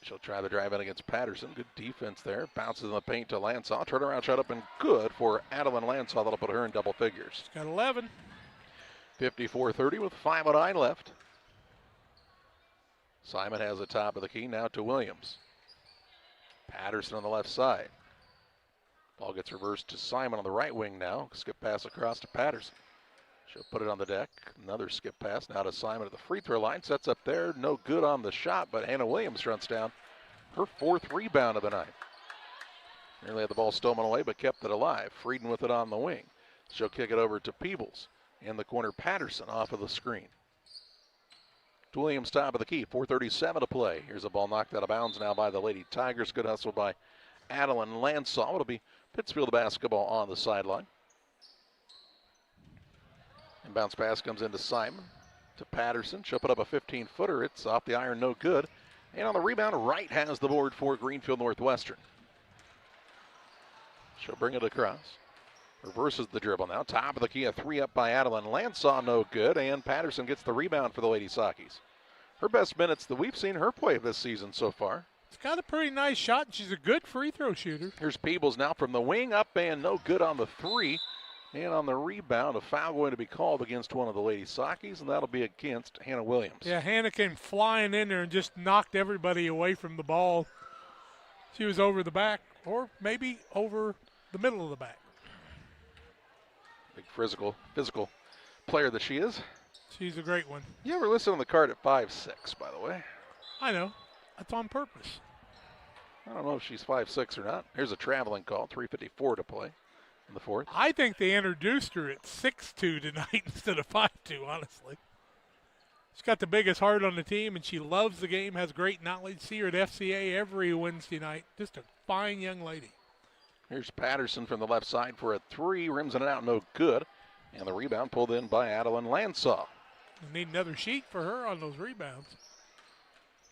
[SPEAKER 1] She'll try the drive in against Patterson. Good defense there. Bounces in the paint to Landsaw. Turnaround shot up and good for Adeline Landsaw. That'll put her in double figures.
[SPEAKER 4] She's got 11.
[SPEAKER 1] 54-30 with 5:09 left. Simon has the top of the key now to Williams. Patterson on the left side. Ball gets reversed to Simon on the right wing now. Skip pass across to Patterson. She'll put it on the deck. Another skip pass now to Simon at the free throw line. Sets up there. No good on the shot, but Hannah Williams runs down her 4th rebound of the night. Nearly had the ball stolen away, but kept it alive. Frieden with it on the wing. She'll kick it over to Peebles. In the corner, Patterson off of the screen. To Williams, top of the key. 4:37 to play. Here's a ball knocked out of bounds now by the Lady Tigers. Good hustle by Adeline Landsaw. It'll be Pittsfield basketball on the sideline. Inbounds pass comes into Simon. To Patterson. She'll put up a 15-footer. It's off the iron, no good. And on the rebound, Wright has the board for Greenfield Northwestern. She'll bring it across. Reverses the dribble now. Top of the key, a 3 up by Adeline Landsaw, no good. And Patterson gets the rebound for the Lady Sockies. Her best minutes that we've seen her play this season so far.
[SPEAKER 4] It's got a pretty nice shot. She's a good free throw shooter.
[SPEAKER 1] Here's Peebles now from the wing, up and no good on the 3. And on the rebound, a foul going to be called against one of the Lady Sockies, and that'll be against Hannah Williams.
[SPEAKER 4] Yeah, Hannah came flying in there and just knocked everybody away from the ball. She was over the back, or maybe over the middle of the back.
[SPEAKER 1] Big physical player that she is.
[SPEAKER 4] She's a great one.
[SPEAKER 1] You ever listen on the card at 5'6", by the way?
[SPEAKER 4] I know. That's on purpose.
[SPEAKER 1] I don't know if she's 5'6" or not. Here's a traveling call, 3:54 to play in the 4th.
[SPEAKER 4] I think they introduced her at 6'2" tonight instead of 5'2", honestly. She's got the biggest heart on the team, and she loves the game, has great knowledge. See her at FCA every Wednesday night. Just a fine young lady.
[SPEAKER 1] Here's Patterson from the left side for a 3. Rims it out, no good. And the rebound pulled in by Adeline Landsaw.
[SPEAKER 4] You need another sheet for her on those rebounds.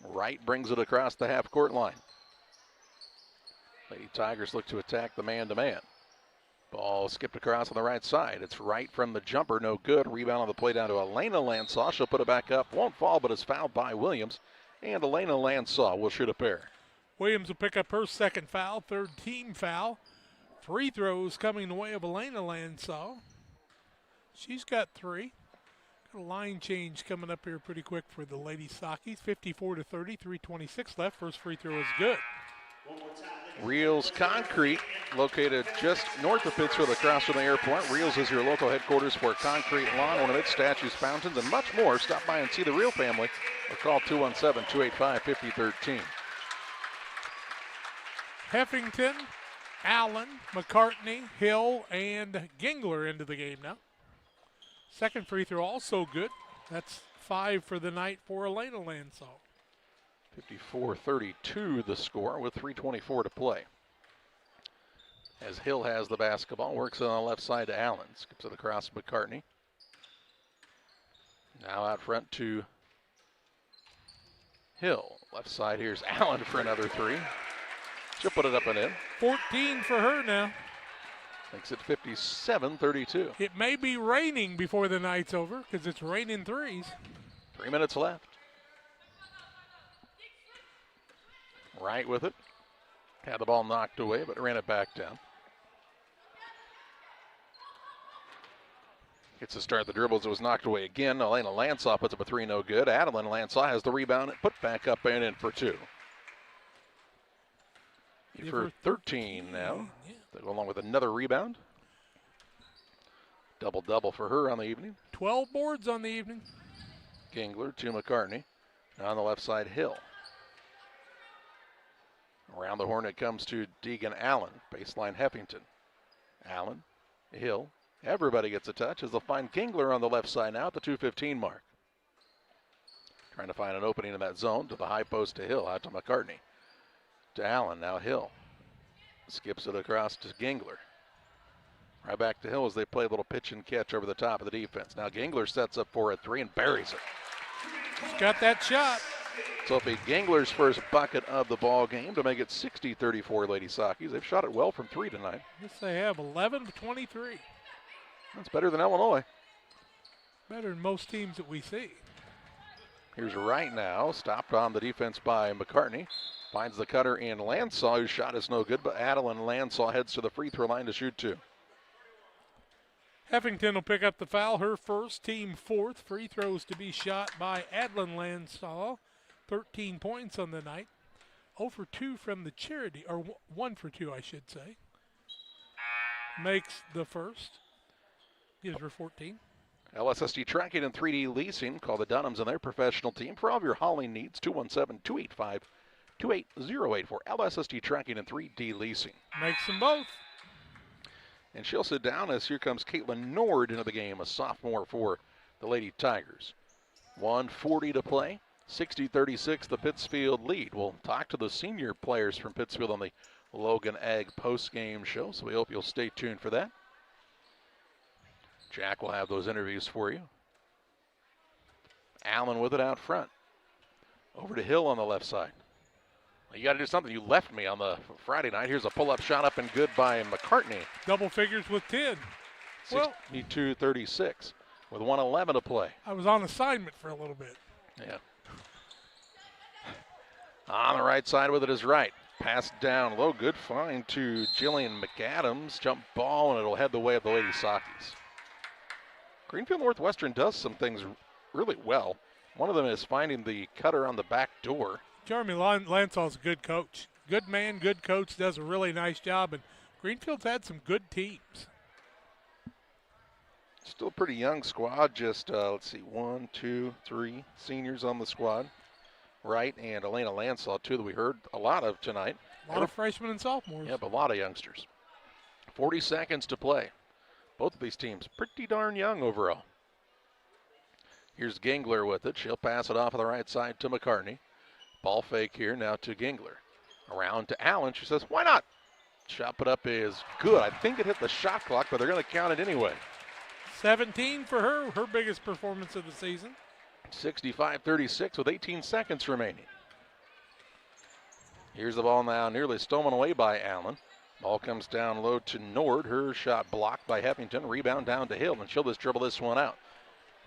[SPEAKER 1] Wright brings it across the half-court line. Lady Tigers look to attack the man-to-man. Ball skipped across on the right side. It's Wright from the jumper, no good. Rebound on the play down to Elena Landsaw. She'll put it back up. Won't fall, but is fouled by Williams. And Elena Landsaw will shoot a pair.
[SPEAKER 4] Williams will pick up her second foul, 3rd team foul. Free throws coming the way of Elena Landsaw. She's got 3. A line change coming up here pretty quick for the Lady Sockies. 54-30, 3:26 left. First free throw is good.
[SPEAKER 1] Reels Concrete, located just north of Pittsfield across from the airport. Reels is your local headquarters for concrete, lawn ornaments, statues, fountains, and much more. Stop by and see the Reel family or call 217-285-5013.
[SPEAKER 4] Heffington, Allen, McCartney, Hill, and Gingler into the game now. Second free throw also good. That's 5 for the night for Elena Lansall.
[SPEAKER 1] 54-32 the score with 3:24 to play. As Hill has the basketball, works it on the left side to Allen. Skips it across to McCartney. Now out front to Hill. Left side, here's Allen for another three. She'll put it up and in.
[SPEAKER 4] 14 for her now.
[SPEAKER 1] Makes it 57-32.
[SPEAKER 4] It may be raining before the night's over because it's raining threes.
[SPEAKER 1] 3 minutes left. Right with it. Had the ball knocked away, but ran it back down. Gets to start the dribbles. It was knocked away again. Elena Lansaw puts up a three, no good. Adeline Lansaw has the rebound, put back up and in for two. For 13 now. They go along with another rebound. Double-double for her on the evening.
[SPEAKER 4] 12 boards on the evening.
[SPEAKER 1] Gingler to McCartney. Now on the left side, Hill. Around the horn it comes to Deegan Allen. Baseline Heffington. Allen, Hill. Everybody gets a touch as they'll find Gingler on the left side now at the 2:15 mark. Trying to find an opening in that zone to the high post to Hill. Out to McCartney. To Allen, now Hill. Skips it across to Gingler. Right back to Hill as they play a little pitch and catch over the top of the defense. Now Gingler sets up for a three and buries it.
[SPEAKER 4] He's got that shot.
[SPEAKER 1] Sophie Gingler's first bucket of the ball game to make it 60-34 Lady Sockies. They've shot it well from three tonight.
[SPEAKER 4] Yes, they have. 11-23.
[SPEAKER 1] That's better than Illinois.
[SPEAKER 4] Better than most teams that we see.
[SPEAKER 1] Here's Wright now. Stopped on the defense by McCartney. Finds the cutter in Lansaw, whose shot is no good, but Adeline Lansaw heads to the free throw line to shoot two.
[SPEAKER 4] Heffington will pick up the foul, her first, team fourth. Free throws to be shot by Adeline Lansaw. 13 points on the night. 0 for 2 from the charity, or 1 for 2, I should say. Makes the first. Gives her 14.
[SPEAKER 1] LSSD Tracking and 3D Leasing. Call the Dunhams and their professional team for all of your hauling needs. 217-285-2808 for LSSD Tracking and 3D Leasing.
[SPEAKER 4] Makes them both.
[SPEAKER 1] And she'll sit down as here comes Caitlin Nord into the game, a sophomore for the Lady Tigers. 1:40 to play. 60-36, the Pittsfield lead. We'll talk to the senior players from Pittsfield on the Logan Ag post-game show, so we hope you'll stay tuned for that. Jack will have those interviews for you. Allen with it out front. Over to Hill on the left side. You got to do something. You left me on the Friday night. Here's a pull-up shot up and good by McCartney.
[SPEAKER 4] Double figures with 10.
[SPEAKER 1] 62-36 with 1:11 to play.
[SPEAKER 4] I was on assignment for a little bit.
[SPEAKER 1] Yeah. On the right side with it is Wright. Pass down low. Good find to Jillian McAdams. Jump ball, and it'll head the way of the Lady Sockies. Greenfield Northwestern does some things really well. One of them is finding the cutter on the back door.
[SPEAKER 4] Jeremy Lansall's a good coach. Good man, good coach, does a really nice job, and Greenfield's had some good teams.
[SPEAKER 1] Still a pretty young squad, just, let's see, 1, 2, 3 seniors on the squad. Wright and Elena Lansaw, two that we heard a lot of tonight.
[SPEAKER 4] A lot of freshmen and sophomores.
[SPEAKER 1] Yeah, but a lot of youngsters. 40 seconds to play. Both of these teams pretty darn young overall. Here's Gingler with it. She'll pass it off on the right side to McCartney. Ball fake here now to Gingler. Around to Allen. She says, why not? Shot put up is good. I think it hit the shot clock, but they're going to count it anyway.
[SPEAKER 4] 17 for her biggest performance of the season.
[SPEAKER 1] 65-36 with 18 seconds remaining. Here's the ball now, nearly stolen away by Allen. Ball comes down low to Nord. Her shot blocked by Heffington. Rebound down to Hill, and she'll just dribble this one out.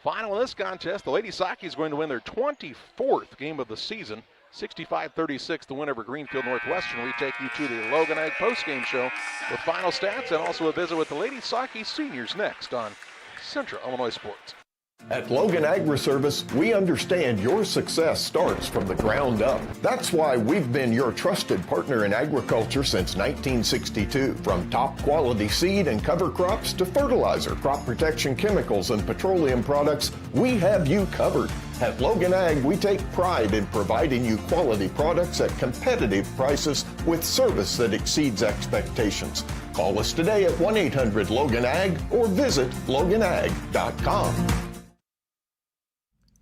[SPEAKER 1] Final in this contest, the Lady Sockies is going to win their 24th game of the season. 65-36, the win over Greenfield Northwestern. We take you to the Logan Ag postgame show with final stats and also a visit with the Lady Sockies seniors next on Central Illinois Sports.
[SPEAKER 17] At Logan Agri-Service, we understand your success starts from the ground up. That's why we've been your trusted partner in agriculture since 1962. From top quality seed and cover crops to fertilizer, crop protection chemicals, and petroleum products, we have you covered. At Logan Ag, we take pride in providing you quality products at competitive prices with service that exceeds expectations. Call us today at 1-800-LOGAN-AG or visit loganag.com.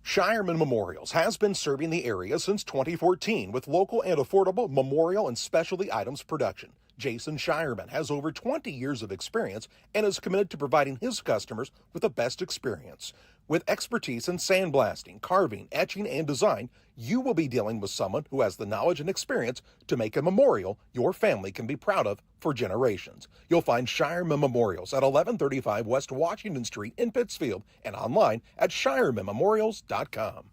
[SPEAKER 2] Shireman Memorials has been serving the area since 2014 with local and affordable memorial and specialty items production. Jason Shireman has over 20 years of experience and is committed to providing his customers with the best experience. With expertise in sandblasting, carving, etching, and design, you will be dealing with someone who has the knowledge and experience to make a memorial your family can be proud of for generations. You'll find Shireman Memorials at 1135 West Washington Street in Pittsfield and online at shiremanmemorials.com.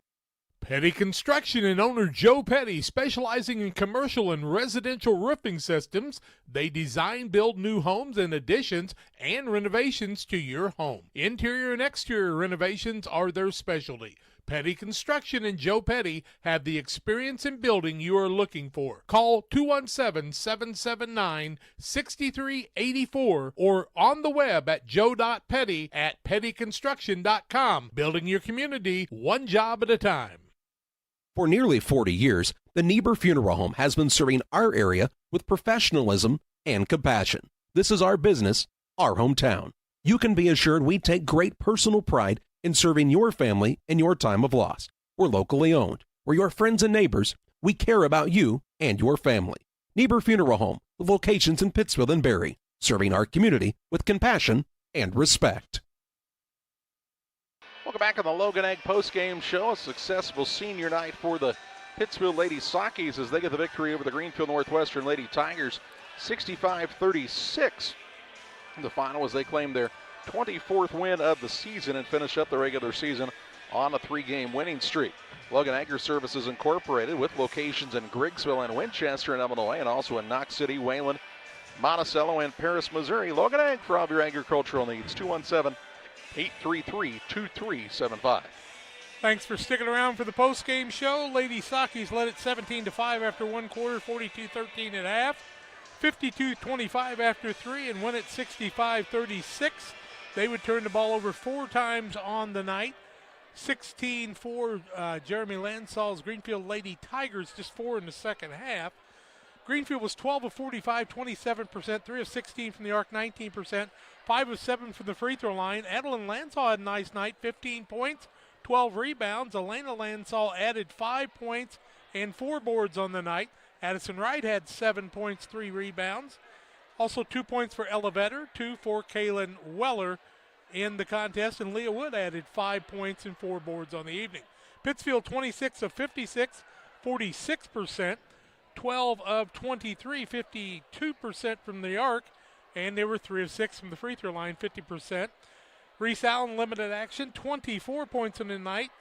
[SPEAKER 12] Petty Construction and owner Joe Petty, specializing in commercial and residential roofing systems. They design, build new homes and additions and renovations to your home. Interior and exterior renovations are their specialty. Petty Construction and Joe Petty have the experience in building you are looking for. Call 217-779-6384 or on the web at joe.petty@pettyconstruction.com. Building your community one job at a time.
[SPEAKER 1] For nearly 40 years, the Niebuhr Funeral Home has been serving our area with professionalism and compassion. This is our business, our hometown. You can be assured we take great personal pride in serving your family in your time of loss. We're locally owned. We're your friends and neighbors. We care about you and your family. Niebuhr Funeral Home, with locations in Pittsfield and Barry, serving our community with compassion and respect. Welcome back on the Logan Ag postgame show. A successful senior night for the Pittsfield Lady Sockies as they get the victory over the Greenfield Northwestern Lady Tigers, 65-36. The final as they claim their 24th win of the season and finish up the regular season on a 3-game winning streak. Logan Agri-Services Incorporated with locations in Griggsville and Winchester in Illinois and also in Knox City, Wayland, Monticello, and Paris, Missouri. Logan Ag for all of your agricultural needs. 217-833-2375.
[SPEAKER 4] Thanks for sticking around for the post-game show. Lady Sockies led it 17-5 after one quarter, 42-13 at half, 52-25 after three, and won it 65-36. They would turn the ball over 4 times on the night. 16 for Jeremy Lansall's Greenfield Lady Tigers, just 4 in the second half. Greenfield was 12 of 45, 27%, 3 of 16 from the arc, 19%, 5 of 7 from the free throw line. Adeline Lansall had a nice night, 15 points, 12 rebounds. Elena Lansall added 5 points and 4 boards on the night. Addison Wright had 7 points, 3 rebounds. Also 2 points for Ella Vetter, 2 for Kaylin Weller in the contest, and Leah Wood added 5 points and 4 boards on the evening. Pittsfield 26 of 56, 46%, 12 of 23, 52% from the arc, and they were 3 of 6 from the free throw line, 50%. Reese Allen limited action, 24 points in the night.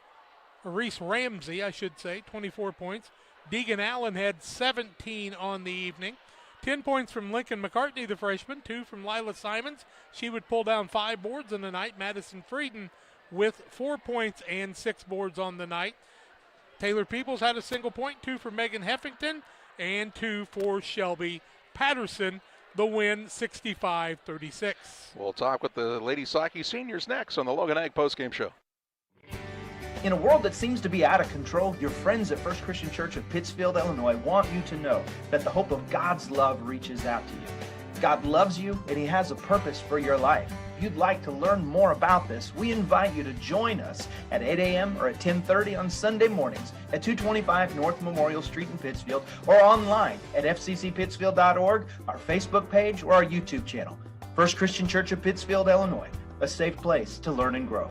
[SPEAKER 4] Reese Ramsey, I should say, 24 points. Deegan Allen had 17 on the evening. 10 points from Lincoln McCartney, the freshman, 2 from Lila Simons. She would pull down 5 boards on the night. Madison Frieden with 4 points and 6 boards on the night. Taylor Peoples had a single point, 2 for Megan Heffington, and 2 for Shelby Patterson. The win, 65-36.
[SPEAKER 1] We'll talk with the Lady Sockie seniors next on the Logan Ag postgame show.
[SPEAKER 22] In a world that seems to be out of control, your friends at First Christian Church of Pittsfield, Illinois want you to know that the hope of God's love reaches out to you. God loves you and He has a purpose for your life. If you'd like to learn more about this, we invite you to join us at 8 a.m. or at 10:30 on Sunday mornings at 225 North Memorial Street in Pittsfield or online at fccpittsfield.org, our Facebook page, or our YouTube channel. First Christian Church of Pittsfield, Illinois, a safe place to learn and grow.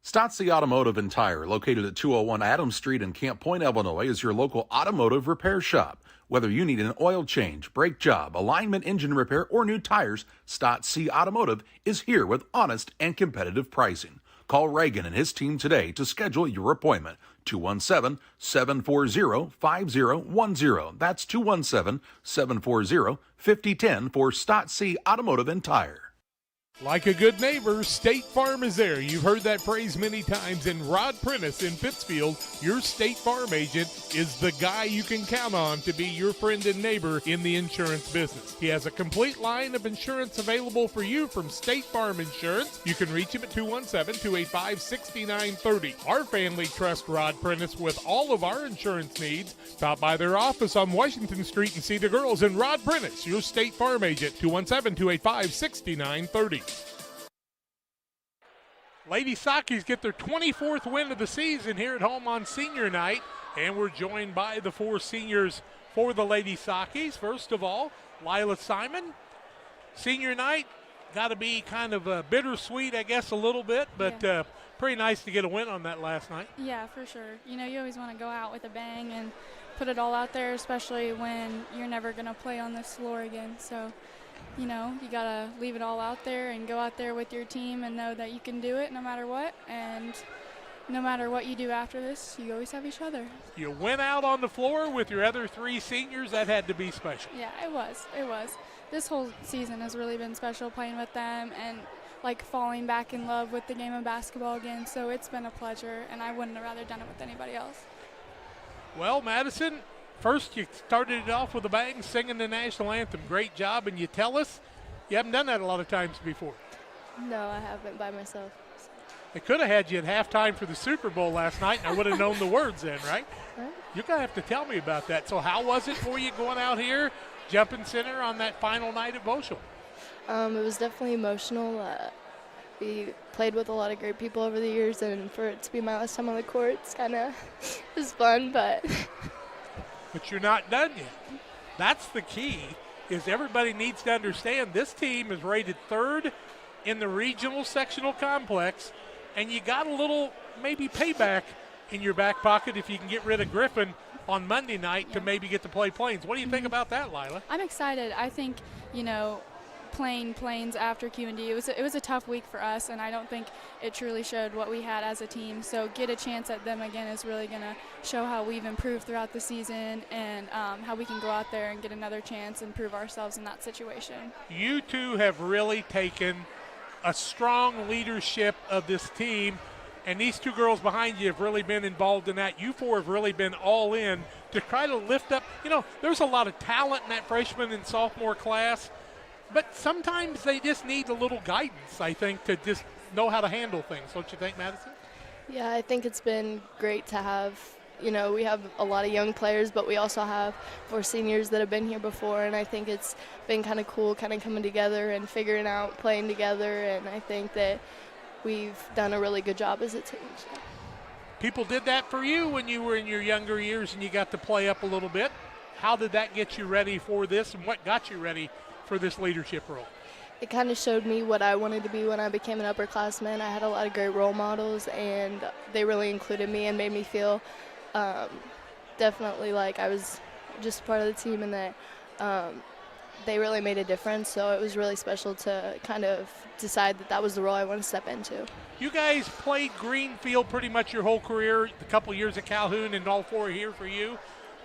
[SPEAKER 2] Stotzi Automotive and Tire, located at 201 Adams Street in Camp Point, Illinois, is your local automotive repair shop. Whether you need an oil change, brake job, alignment, engine repair, or new tires, Stotzi Automotive is here with honest and competitive pricing. Call Reagan and his team today to schedule your appointment. 217-740-5010. That's 217-740-5010 for Stotzi Automotive and Tire.
[SPEAKER 12] Like a good neighbor, State Farm is there. You've heard that phrase many times. And Rod Prentice in Pittsfield, your State Farm agent, is the guy you can count on to be your friend and neighbor in the insurance business. He has a complete line of insurance available for you from State Farm Insurance. You can reach him at 217-285-6930. Our family trusts Rod Prentice with all of our insurance needs. Stop by their office on Washington Street and see the girls. And Rod Prentice, your State Farm agent, 217-285-6930. Lady Sockies get their 24th win of the season here at home on senior night, and we're joined by the 4 seniors for the Lady Sockies. First of all, Lila Simon. Senior night, got to be kind of bittersweet, I guess, a little bit, but pretty nice to get a win on that last night.
[SPEAKER 18] Yeah, for sure. You know, you always want to go out with a bang and put it all out there, especially when you're never going to play on this floor again. So, you know, you got to leave it all out there and go out there with your team and know that you can do it no matter what. And no matter what you do after this, you always have each other.
[SPEAKER 12] You went out on the floor with your other 3 seniors. That had to be special.
[SPEAKER 18] Yeah, it was. It was. This whole season has really been special playing with them and, like, falling back in love with the game of basketball again. So it's been a pleasure, and I wouldn't have rather done it with anybody else.
[SPEAKER 12] Well, Madison, first you started it off with a bang, singing the national anthem. Great job, and you tell us you haven't done that a lot of times before.
[SPEAKER 19] No, I haven't by myself.
[SPEAKER 12] They could have had you at halftime for the Super Bowl last night, and I would have known the words then, right? You're going to have to tell me about that. So how was it for you going out here, jumping center on that final night at Boschel?
[SPEAKER 19] It was definitely emotional. We played with a lot of great people over the years, and for it to be my last time on the court, it's kind of was fun, but.
[SPEAKER 12] But you're not done yet. That's the key, is everybody needs to understand this team is rated 3rd in the regional sectional complex, and you got a little maybe payback in your back pocket if you can get rid of Griffin on Monday night to maybe get to play Plains. What do you think about that, Lila?
[SPEAKER 18] I'm excited. I think, you know, playing Plains after Q&D, it was a tough week for us, and I don't think it truly showed what we had as a team. So get a chance at them again is really going to show how we've improved throughout the season and how we can go out there and get another chance and prove ourselves in that situation.
[SPEAKER 12] You two have really taken a strong leadership of this team, and these 2 girls behind you have really been involved in that. You 4 have really been all in to try to lift up. You know, there's a lot of talent in that freshman and sophomore class, but sometimes they just need a little guidance, I think, to just know how to handle things. Don't you think, Madison?
[SPEAKER 19] Yeah, I think it's been great to have, you know, we have a lot of young players, but we also have 4 seniors that have been here before, and I think it's been kind of cool kind of coming together and figuring out playing together, and I think that we've done a really good job as a team. So.
[SPEAKER 12] People did that for you when you were in your younger years and you got to play up a little bit. How did that get you ready for this, and what got you ready for this leadership role?
[SPEAKER 19] It kind of showed me what I wanted to be when I became an upperclassman. I had a lot of great role models, and they really included me and made me feel definitely like I was just part of the team, and that they really made a difference. So it was really special to kind of decide that that was the role I want to step into.
[SPEAKER 12] You guys played Greenfield pretty much your whole career, a couple years at Calhoun, and all 4 here for you.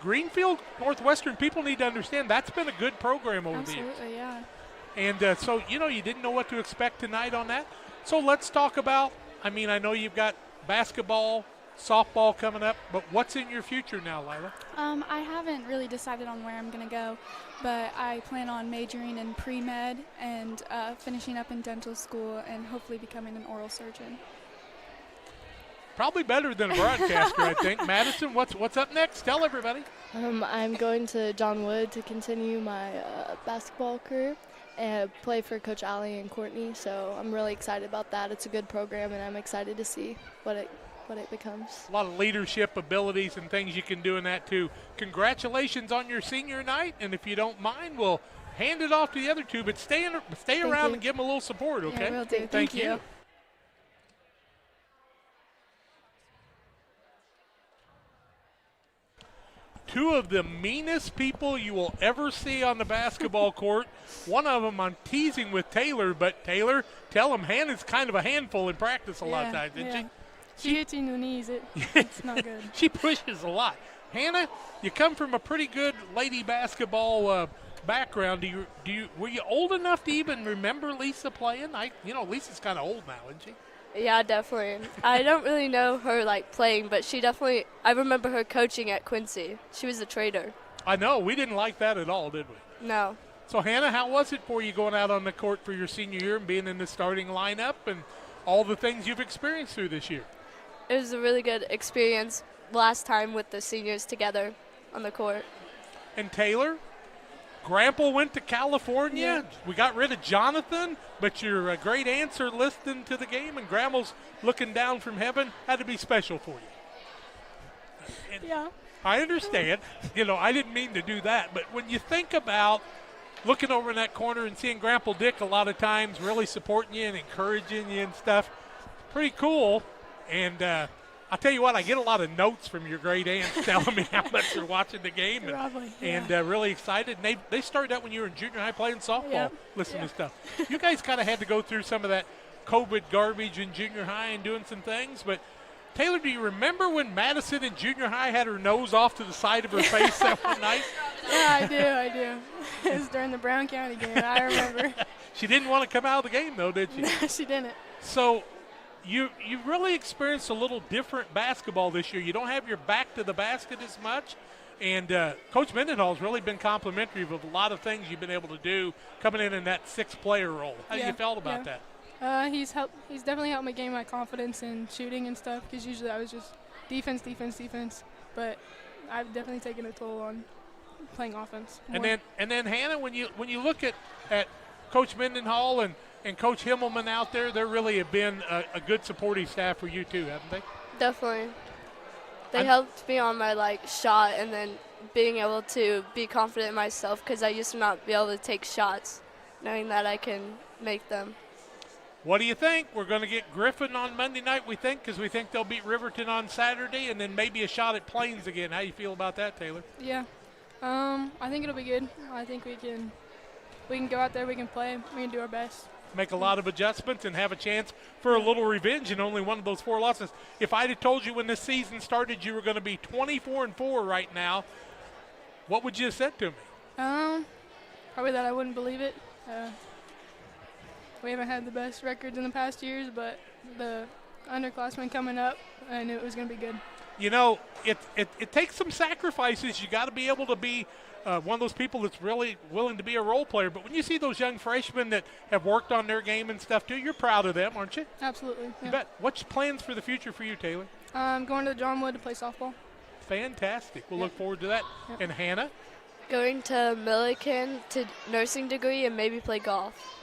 [SPEAKER 12] Greenfield, Northwestern, people need to understand that's been a good program over the years.
[SPEAKER 18] Absolutely, yeah.
[SPEAKER 12] And so, you know, you didn't know what to expect tonight on that. So let's talk about, I mean, I know you've got basketball, softball coming up, but what's in your future now, Lila?
[SPEAKER 18] I haven't really decided on where I'm going to go, but I plan on majoring in pre-med and finishing up in dental school and hopefully becoming an oral surgeon.
[SPEAKER 12] Probably better than a broadcaster, I think. Madison, what's up next? Tell everybody.
[SPEAKER 19] I'm going to John Wood to continue my basketball career and play for Coach Allie and Courtney. So I'm really excited about that. It's a good program, and I'm excited to see what it becomes.
[SPEAKER 12] A lot of leadership abilities and things you can do in that too. Congratulations on your senior night, and if you don't mind, we'll hand it off to the other 2, but stay around and give them a little support, okay?
[SPEAKER 18] Yeah, will do.
[SPEAKER 12] Thank you. Two of the meanest people you will ever see on the basketball court. One of them I'm teasing with Taylor, but Taylor, tell him Hannah's kind of a handful in practice a lot of times, isn't she?
[SPEAKER 18] She hits you in the knees. It's not good.
[SPEAKER 12] She pushes a lot. Hannah, you come from a pretty good lady basketball
[SPEAKER 4] background, were you old enough to even remember Lisa playing? Lisa's kind of old now, isn't she?
[SPEAKER 19] Yeah, definitely. I don't really know her playing, but I remember her coaching at Quincy. She was a trainer.
[SPEAKER 4] I know. We didn't like that at all, did we?
[SPEAKER 19] No.
[SPEAKER 4] So, Hannah, how was it for you going out on the court for your senior year and being in the starting lineup and all the things you've experienced through this year?
[SPEAKER 19] It was a really good experience last time with the seniors together on the court.
[SPEAKER 4] And Taylor, Grandpa went to California. Yeah. We got rid of Jonathan, but your great aunts are listening to the game, and Grandma's looking down from heaven. Had to be special for you. And
[SPEAKER 18] yeah.
[SPEAKER 4] I understand. I didn't mean to do that, but when you think about looking over in that corner and seeing Grandpa Dick a lot of times really supporting you and encouraging you and stuff, pretty cool. And I'll tell you what, I get a lot of notes from your great aunts telling me how much they're watching the game and really excited. And they started out when you were in junior high playing softball, listening to stuff. You guys kind of had to go through some of that COVID garbage in junior high and doing some things. But, Taylor, do you remember when Madison in junior high had her nose off to the side of her face that one night?
[SPEAKER 18] Yeah, I do. It was during the Brown County game. I remember.
[SPEAKER 4] She didn't want to come out of the game, though, did she?
[SPEAKER 18] No, she didn't.
[SPEAKER 4] So you really experienced a little different basketball this year. You don't have your back to the basket as much. And Coach Mendenhall has really been complimentary of a lot of things you've been able to do coming in that sixth-player role. How do you felt about that?
[SPEAKER 18] He's definitely helped me gain my confidence in shooting and stuff, because usually I was just defense. But I've definitely taken a toll on playing offense more.
[SPEAKER 4] And then Hannah, when you look at Coach Mendenhall and Coach Himmelman out there, they really have been a good supporting staff for you too, haven't they?
[SPEAKER 19] Definitely. They helped me on my shot, and then being able to be confident in myself, because I used to not be able to take shots, knowing that I can make them.
[SPEAKER 4] What do you think? We're going to get Griffin on Monday night, we think, because we think they'll beat Riverton on Saturday, and then maybe a shot at Plains again. How do you feel about that, Taylor?
[SPEAKER 18] Yeah. I think it'll be good. I think we can go out there, we can play, we can do our best.
[SPEAKER 4] Make a lot of adjustments and have a chance for a little revenge in only one of those 4 losses. If I'd have told you when this season started you were going to be 24-4 right now, what would you have said to me?
[SPEAKER 18] Probably that I wouldn't believe it. We haven't had the best records in the past years, but the underclassmen coming up, I knew it was going to be good.
[SPEAKER 4] It takes some sacrifices. You got to be able to be one of those people that's really willing to be a role player. But when you see those young freshmen that have worked on their game and stuff too, you're proud of them, aren't you?
[SPEAKER 18] Absolutely. Yeah.
[SPEAKER 4] You bet. What's plans for the future for you, Taylor?
[SPEAKER 18] I'm going to the John Wood to play softball.
[SPEAKER 4] Fantastic. We'll look forward to that.
[SPEAKER 18] Yep.
[SPEAKER 4] And Hannah?
[SPEAKER 19] Going to Millikan to nursing degree and maybe play golf.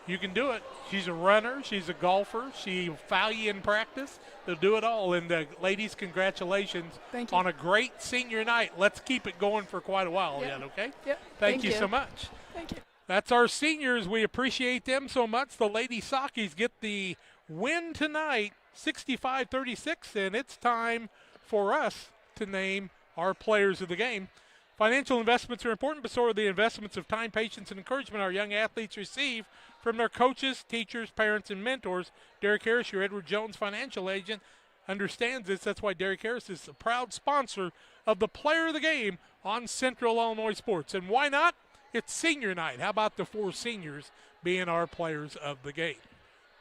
[SPEAKER 4] You can do it. She's a runner. She's a golfer. She'll foul you in practice. They'll do it all. And ladies, congratulations on a great senior night. Let's keep it going for quite a while yet, okay?
[SPEAKER 18] Yep.
[SPEAKER 4] Thank you so much.
[SPEAKER 18] Thank you.
[SPEAKER 4] That's our seniors. We appreciate them so much. The Lady Sockies get the win tonight, 65-36, and it's time for us to name our players of the game. Financial investments are important, but so are the investments of time, patience, and encouragement our young athletes receive from their coaches, teachers, parents, and mentors. Derek Harris, your Edward Jones financial agent, understands this. That's why Derek Harris is a proud sponsor of the Player of the Game on Central Illinois Sports. And why not? It's senior night. How about the 4 seniors being our players of the game?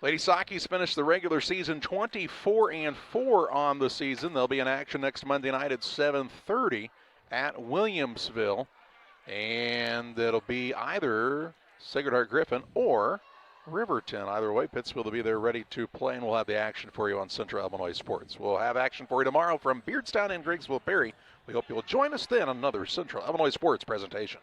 [SPEAKER 1] Lady Sockies finished the regular season 24-4 on the season. They'll be in action next Monday night at 7:30 at Williamsville. And it'll be either Sacred Heart Griffin or Riverton. Either way, Pittsfield will be there ready to play, and we'll have the action for you on Central Illinois Sports. We'll have action for you tomorrow from Beardstown and Griggsville Perry. We hope you'll join us then on another Central Illinois Sports presentation.